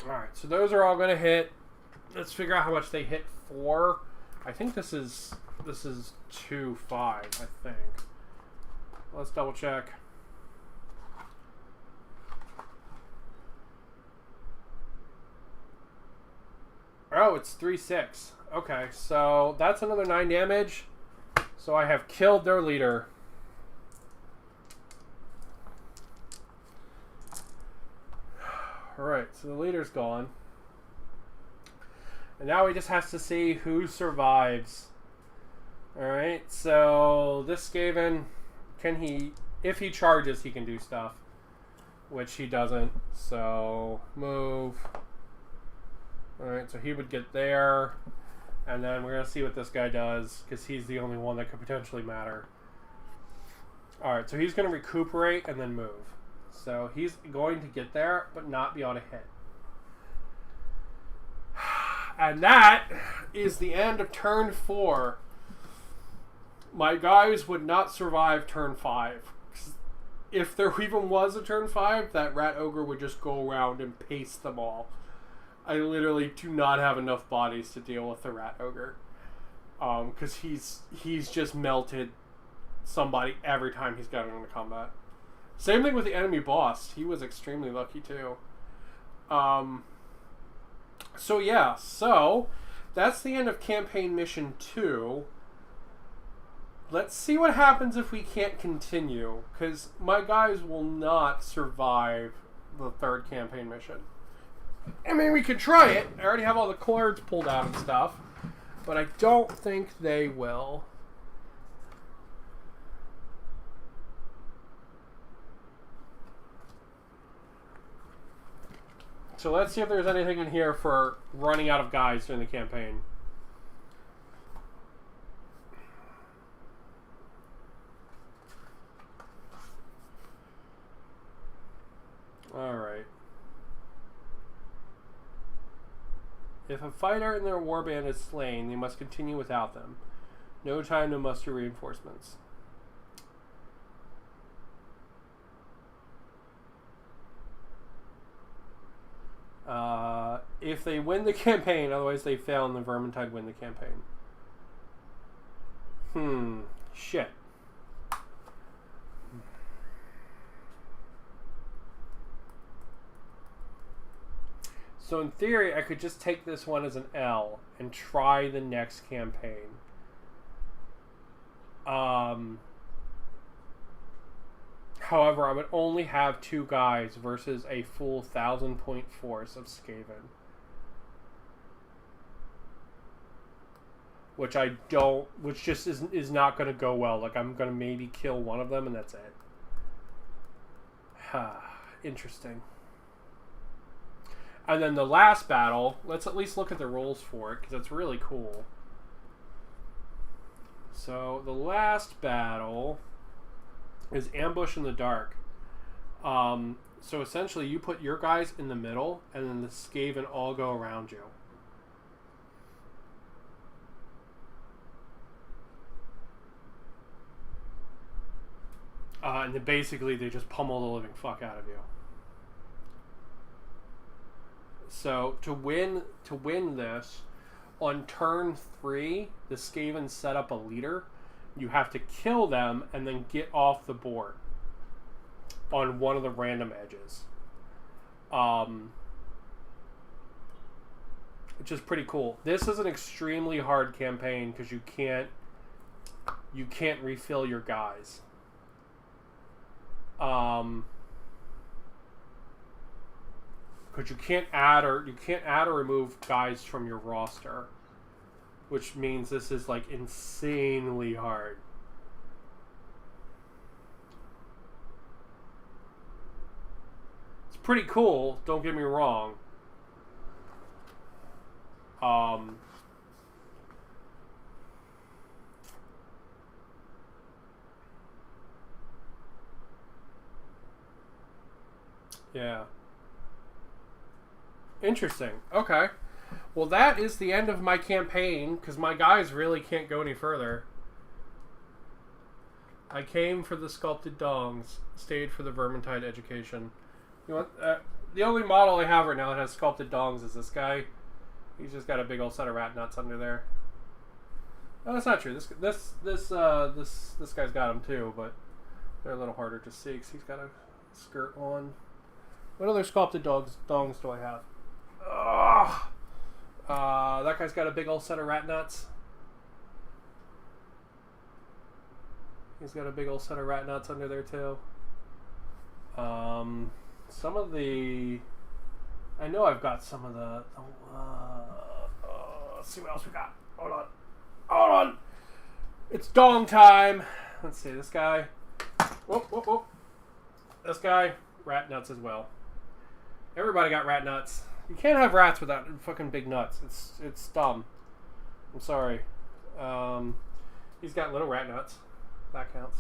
Alright, so those are all going to hit. Let's figure out how much they hit for. I think this is 2-5, I think. Let's double check. Oh, it's 3-6. Okay, so that's another 9 damage. So I have killed their leader. Alright, so the leader's gone. And now he just has to see who survives. Alright, so this Skaven, if he charges, he can do stuff. Which he doesn't. So, move. Alright, so he would get there. And then we're going to see what this guy does, because he's the only one that could potentially matter. Alright, so he's going to recuperate and then move. So he's going to get there, but not be able to hit. And that is the end of turn 4. My guys would not survive turn 5. If there even was a turn 5, that rat ogre would just go around and paste them all. I literally do not have enough bodies to deal with the rat ogre. Because he's just melted somebody every time he's gotten into combat. Same thing with the enemy boss. He was extremely lucky too. So yeah, so that's the end of campaign mission 2. Let's see what happens if we can't continue, because my guys will not survive the 3rd campaign mission. I mean, we could try it. I already have all the cards pulled out and stuff, but I don't think they will. So let's see if there's anything in here for running out of guys during the campaign. Alright. If a fighter in their warband is slain, they must continue without them. No time to muster reinforcements. If they win the campaign, otherwise they fail and the vermintide win the campaign. Shit. So in theory, I could just take this one as an L and try the next campaign. However, I would only have 2 guys versus a full 1,000-point force of Skaven. Which just is not going to go well. Like, I'm going to maybe kill one of them and that's it. Interesting. And then the last battle, let's at least look at the rules for it, because it's really cool. So, the last battle is Ambush in the Dark. So essentially, you put your guys in the middle, and then the Skaven all go around you. And then basically, they just pummel the living fuck out of you. So to win this, on turn 3, the Skaven set up a leader. You have to kill them and then get off the board on one of the random edges, which is pretty cool. This is an extremely hard campaign because you can't refill your guys. Because you can't add or remove guys from your roster, which means this is like insanely hard. It's pretty cool, don't get me wrong. Yeah. Interesting. Okay. Well, that is the end of my campaign, because my guys really can't go any further. I came for the sculpted dongs, stayed for the vermintide education. You know what? The only model I have right now that has sculpted dongs is this guy. He's just got a big old set of rat nuts under there. No, that's not true. This guy's got them too, but they're a little harder to see because he's got a skirt on. What other sculpted dongs do I have? That guy's got a big old set of rat nuts. He's got a big old set of rat nuts under there too. Some of the... I know I've got some of the... let's see what else we got. Hold on. It's dong time. Let's see, this guy. Whoop. This guy, rat nuts as well. Everybody got rat nuts. You can't have rats without fucking big nuts. It's dumb. I'm sorry. He's got little rat nuts. That counts.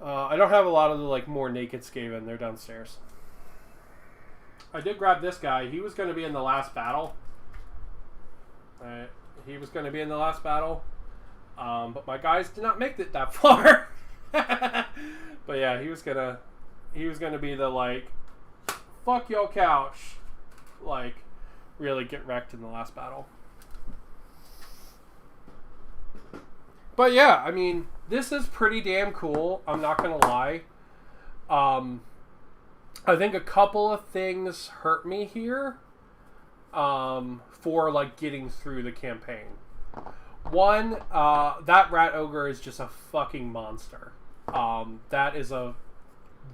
I don't have a lot of the like more naked Skaven. They're downstairs. I did grab this guy. He was going to be in the last battle. Alright. He was going to be in the last battle. But my guys did not make it that far. But yeah, he was gonna be the like, fuck your couch, like, really get wrecked in the last battle. But yeah, I mean, this is pretty damn cool. I'm not gonna lie. I think a couple of things hurt me here, for like getting through the campaign. One, that rat ogre is just a fucking monster. That is a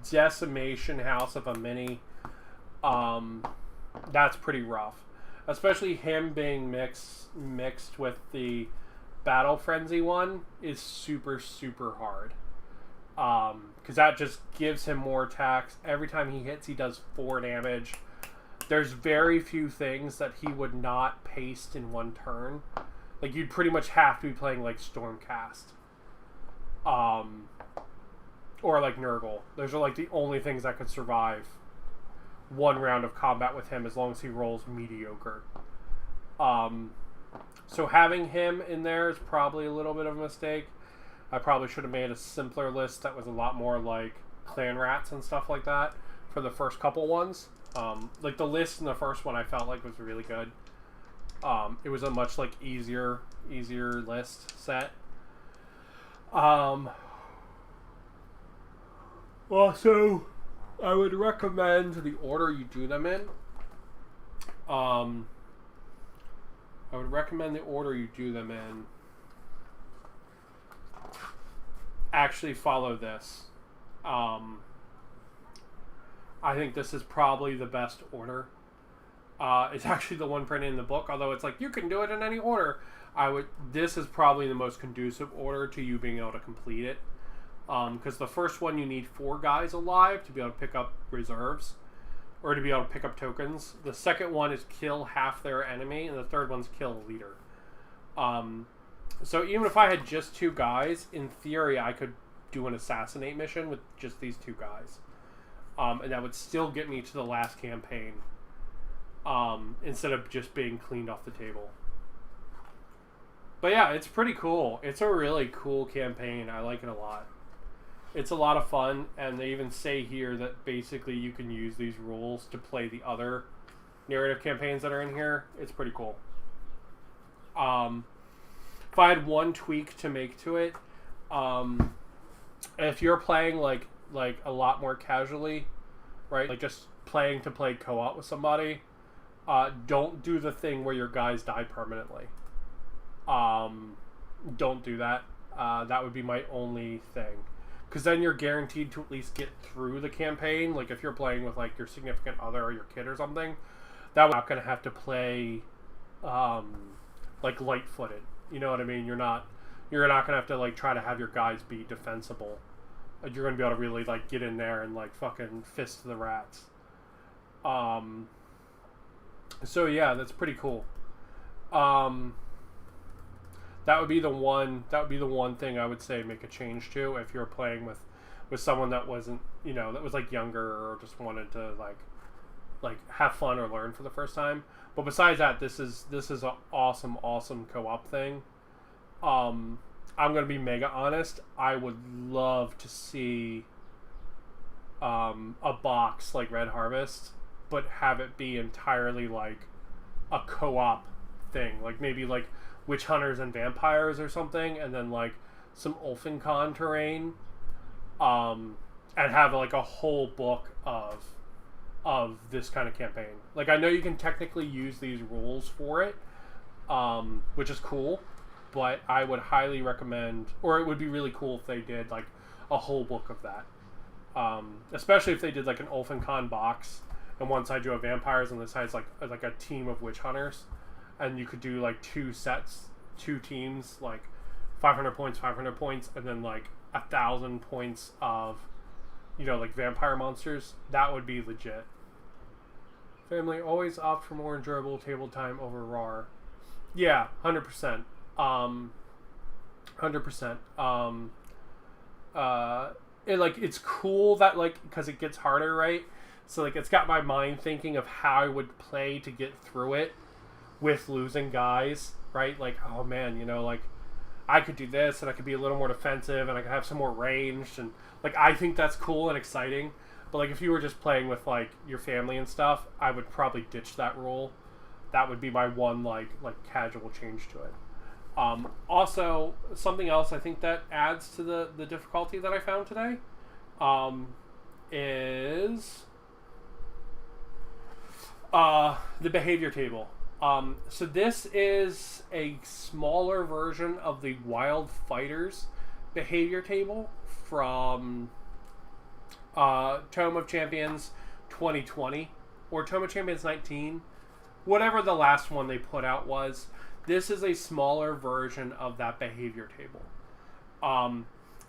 decimation house of a mini. That's pretty rough. Especially him being mixed with the battle frenzy one is super, super hard. Because that just gives him more attacks. Every time he hits, he does 4 damage. There's very few things that he would not paste in one turn. Like, you'd pretty much have to be playing, like, Stormcast. Or, like, Nurgle. Those are, like, the only things that could survive one round of combat with him as long as he rolls mediocre. So having him in there is probably a little bit of a mistake. I probably should have made a simpler list that was a lot more, like, clan rats and stuff like that for the first couple ones. Like, the list in the first one I felt like was really good. It was a much like easier list set. Also, I would recommend the order you do them in. Actually follow this. I think this is probably the best order. It's actually the one printed in the book, although it's like, you can do it in any order. This is probably the most conducive order to you being able to complete it. Because the first one, you need 4 guys alive to be able to pick up reserves, or to be able to pick up tokens. The second one is kill half their enemy, and the third one's kill a leader. So even if I had just 2 guys, in theory, I could do an assassinate mission with just these 2 guys. And that would still get me to the last campaign. Instead of just being cleaned off the table. But yeah, it's pretty cool. It's a really cool campaign. I like it a lot. It's a lot of fun, and they even say here that basically you can use these rules to play the other narrative campaigns that are in here. It's pretty cool. If I had one tweak to make to it, if you're playing like a lot more casually, right? Like just playing to play co-op with somebody, don't do the thing where your guys die permanently. Don't do that. That would be my only thing. Because then you're guaranteed to at least get through the campaign. Like if you're playing with like your significant other or your kid or something, that we're not going to have to play like light-footed. You know what I mean? You're not going to have to like try to have your guys be defensible. You're going to be able to really like get in there and like fucking fist the rats. So yeah, that's pretty cool. That would be the one thing I would say make a change to if you're playing with someone that wasn't, you know, that was like younger or just wanted to like have fun or learn for the first time. But besides that, this is an awesome co-op thing. I'm gonna be mega honest. I would love to see a box like Red Harvest, but have it be entirely like a co-op thing. Like maybe like witch hunters and vampires or something, and then like some Ulfencon terrain, and have like a whole book of this kind of campaign. Like I know you can technically use these rules for it, which is cool, but I would highly recommend, or it would be really cool if they did like a whole book of that, especially if they did like an Ulfencon box, and one side you have vampires and the side's like a team of witch hunters. And you could do like 2 teams, like 500 points, and then like 1,000 points of, you know, like vampire monsters. That would be legit. Family always opt for more enjoyable table time over RAR. Yeah, 100%. 100%. It's cool that, like, because it gets harder, right? So, like, it's got my mind thinking of how I would play to get through it with losing guys, right? Like, oh man, you know, like, I could do this and I could be a little more defensive and I could have some more range, and, like, I think that's cool and exciting. But, like, if you were just playing with, like, your family and stuff, I would probably ditch that rule. That would be my one, like casual change to it. Also, something else I think that adds to the difficulty that I found today is the behavior table. So this is a smaller version of the Wild Fighters behavior table from Tome of Champions 2020 or Tome of Champions 19, whatever the last one they put out was. This is a smaller version of that behavior table.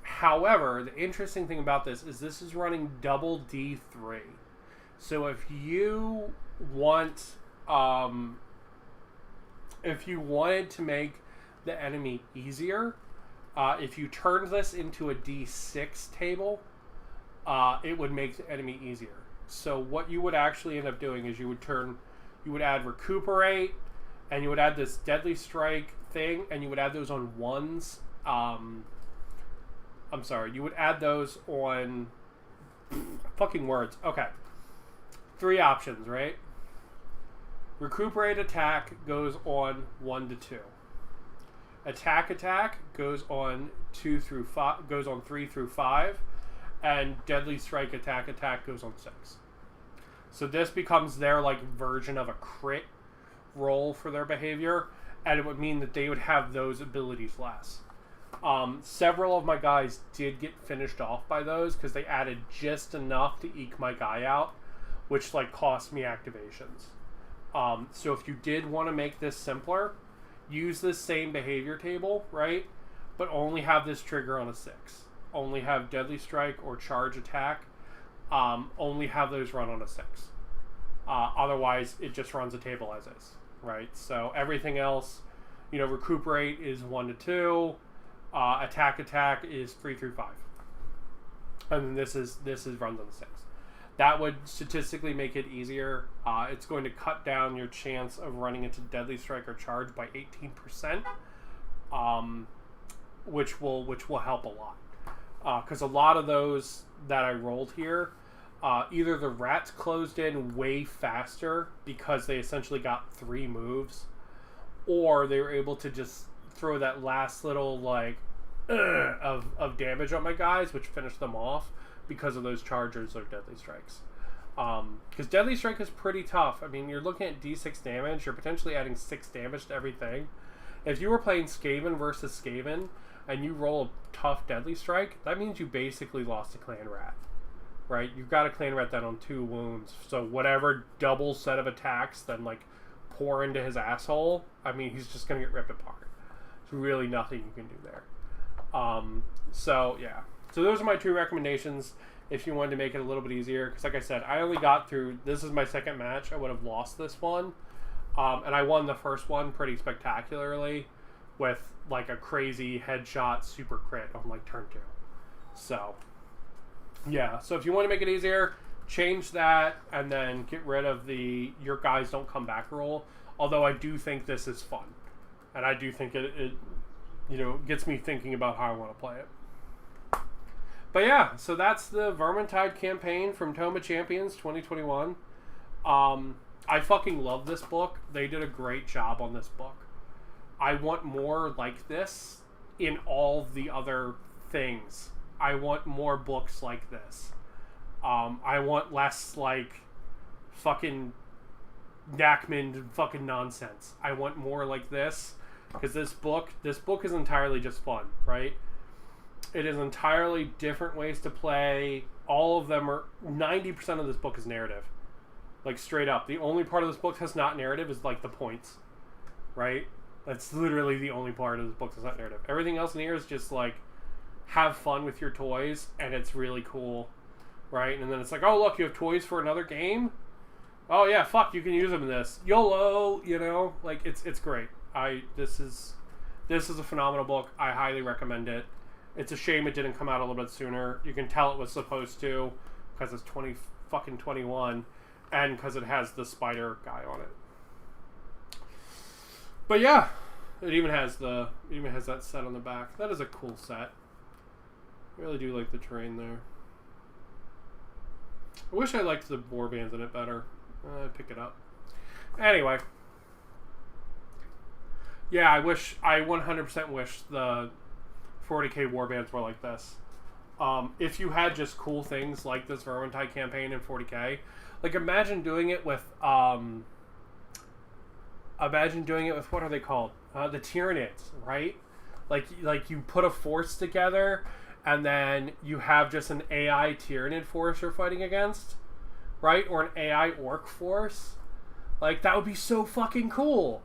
However, the interesting thing about this is running double D3. So if you want, if you wanted to make the enemy easier, if you turned this into a D6 table, it would make the enemy easier. So what you would actually end up doing is you would add recuperate, and you would add this deadly strike thing, and you would add those on ones. You would add those on fucking words. Okay. 3 options, right? Recuperate attack goes on 1 to 2. Attack goes on 2 through 5, goes on 3 through 5, and deadly strike attack goes on 6. So this becomes their, like, version of a crit roll for their behavior, and it would mean that they would have those abilities less. Several of my guys did get finished off by those because they added just enough to eke my guy out, which, like, cost me activations. So if you did want to make this simpler, use this same behavior table, right? But only have this trigger on a 6. Only have deadly strike or charge attack. Only have those run on a 6. Otherwise, it just runs a table as is, right? So everything else, you know, recuperate is 1 to 2. Attack is 3 through 5. And then this is runs on the 6. That would statistically make it easier. It's going to cut down your chance of running into deadly strike or charge by 18%, which will help a lot. Because a lot of those that I rolled here, either the rats closed in way faster because they essentially got 3 moves, or they were able to just throw that last little, like, of damage on my guys, which finished them off because of those chargers or deadly strikes. Because deadly strike is pretty tough. I mean, you're looking at d6 damage. You're potentially adding 6 damage to everything. If you were playing Skaven versus Skaven and you roll a tough deadly strike, that means you basically lost a clan rat, right? You've got a clan rat down on 2 wounds. So whatever double set of attacks then, like, pour into his asshole, I mean, he's just going to get ripped apart. There's really nothing you can do there. So yeah. So those are my 2 recommendations if you wanted to make it a little bit easier. Because like I said, I only got through, this is my 2nd match. I would have lost this one. And I won the first one pretty spectacularly with, like, a crazy headshot super crit on, like, turn 2. So yeah. So if you want to make it easier, change that and then get rid of the your guys don't come back rule. Although I do think this is fun. And I do think it you know, gets me thinking about how I want to play it. But yeah, so that's the Vermintide campaign from Tome of Champions 2021. I fucking love this book. They did a great job on this book. I want more like this in all the other things. I want more books like this. I want less, like, fucking Knackman fucking nonsense. I want more like this. Because this book is entirely just fun, right? It is entirely different ways to play. All of them are... 90% of this book is narrative. Like, straight up. The only part of this book that's not narrative is, like, the points. Right? That's literally the only part of this book that's not narrative. Everything else in here is just, like, have fun with your toys, and it's really cool. Right? And then it's like, oh, look, you have toys for another game? oh yeah, fuck, you can use them in this. YOLO, you know, like it's great. This is a phenomenal book. I highly recommend it. It's a shame it didn't come out a little bit sooner. You can tell it was supposed to because it's 2021 and because it has the spider guy on it. But yeah, it even has that set on the back. That is a cool set. I really do like the terrain there. I wish I liked the warbands in it better. I'd pick it up. Anyway. Yeah, I 100% wish the 40k warbands were like this. If you had just cool things like this Vermintide campaign in 40k, like imagine doing it with what are they called? The Tyranids, right? Like you put a force together and then you have just an AI Tyranid force you're fighting against, right? Or an AI Orc force. Like that would be so fucking cool.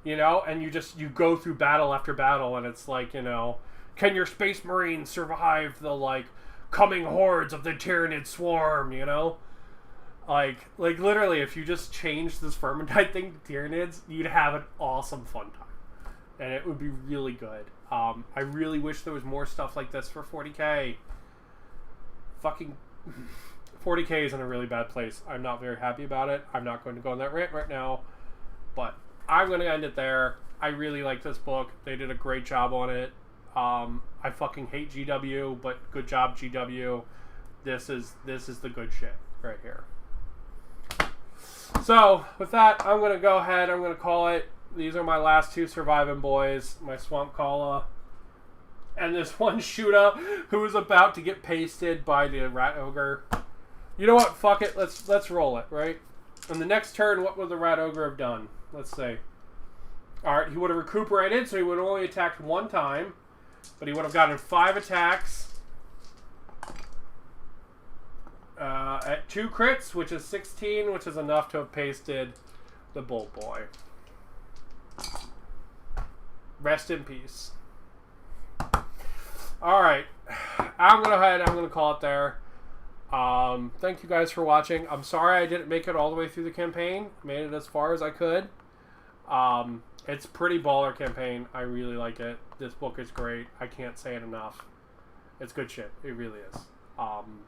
You know, and you go through battle after battle, and it's like, you know, can your Space Marines survive the, like, coming hordes of the Tyranid swarm, you know? Like literally, if you just changed this Vermintide thing to Tyranids, you'd have an awesome fun time. And it would be really good. I really wish there was more stuff like this for 40k. Fucking 40k is in a really bad place. I'm not very happy about it. I'm not going to go on that rant right now, but I'm going to end it there. I really like this book. They did a great job on it. I fucking hate GW, but good job, GW. This is the good shit right here. So, with that, I'm going to go ahead. I'm going to call it. These are my last two surviving boys. My Swamp Kala. And this one shooter who is about to get pasted by the Rat Ogre. You know what? Fuck it. Let's roll it, right? On the next turn, what would the Rat Ogre have done? Let's see. Alright, he would have recuperated, so he would have only attacked one time. But he would have gotten 5 attacks. At 2 crits, which is 16, which is enough to have pasted the Bolt Boy. Rest in peace. Alright. I'm going to call it there. Thank you guys for watching. I'm sorry I didn't make it all the way through the campaign. Made it as far as I could. It's pretty baller campaign. I really like it. This book is great. I can't say it enough. It's good shit. It really is. I'm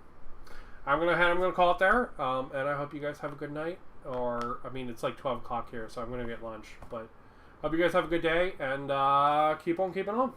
gonna call it there. And I hope you guys have a good night. Or I mean, it's like 12 o'clock here, so I'm gonna get lunch. But hope you guys have a good day and keep on keeping on.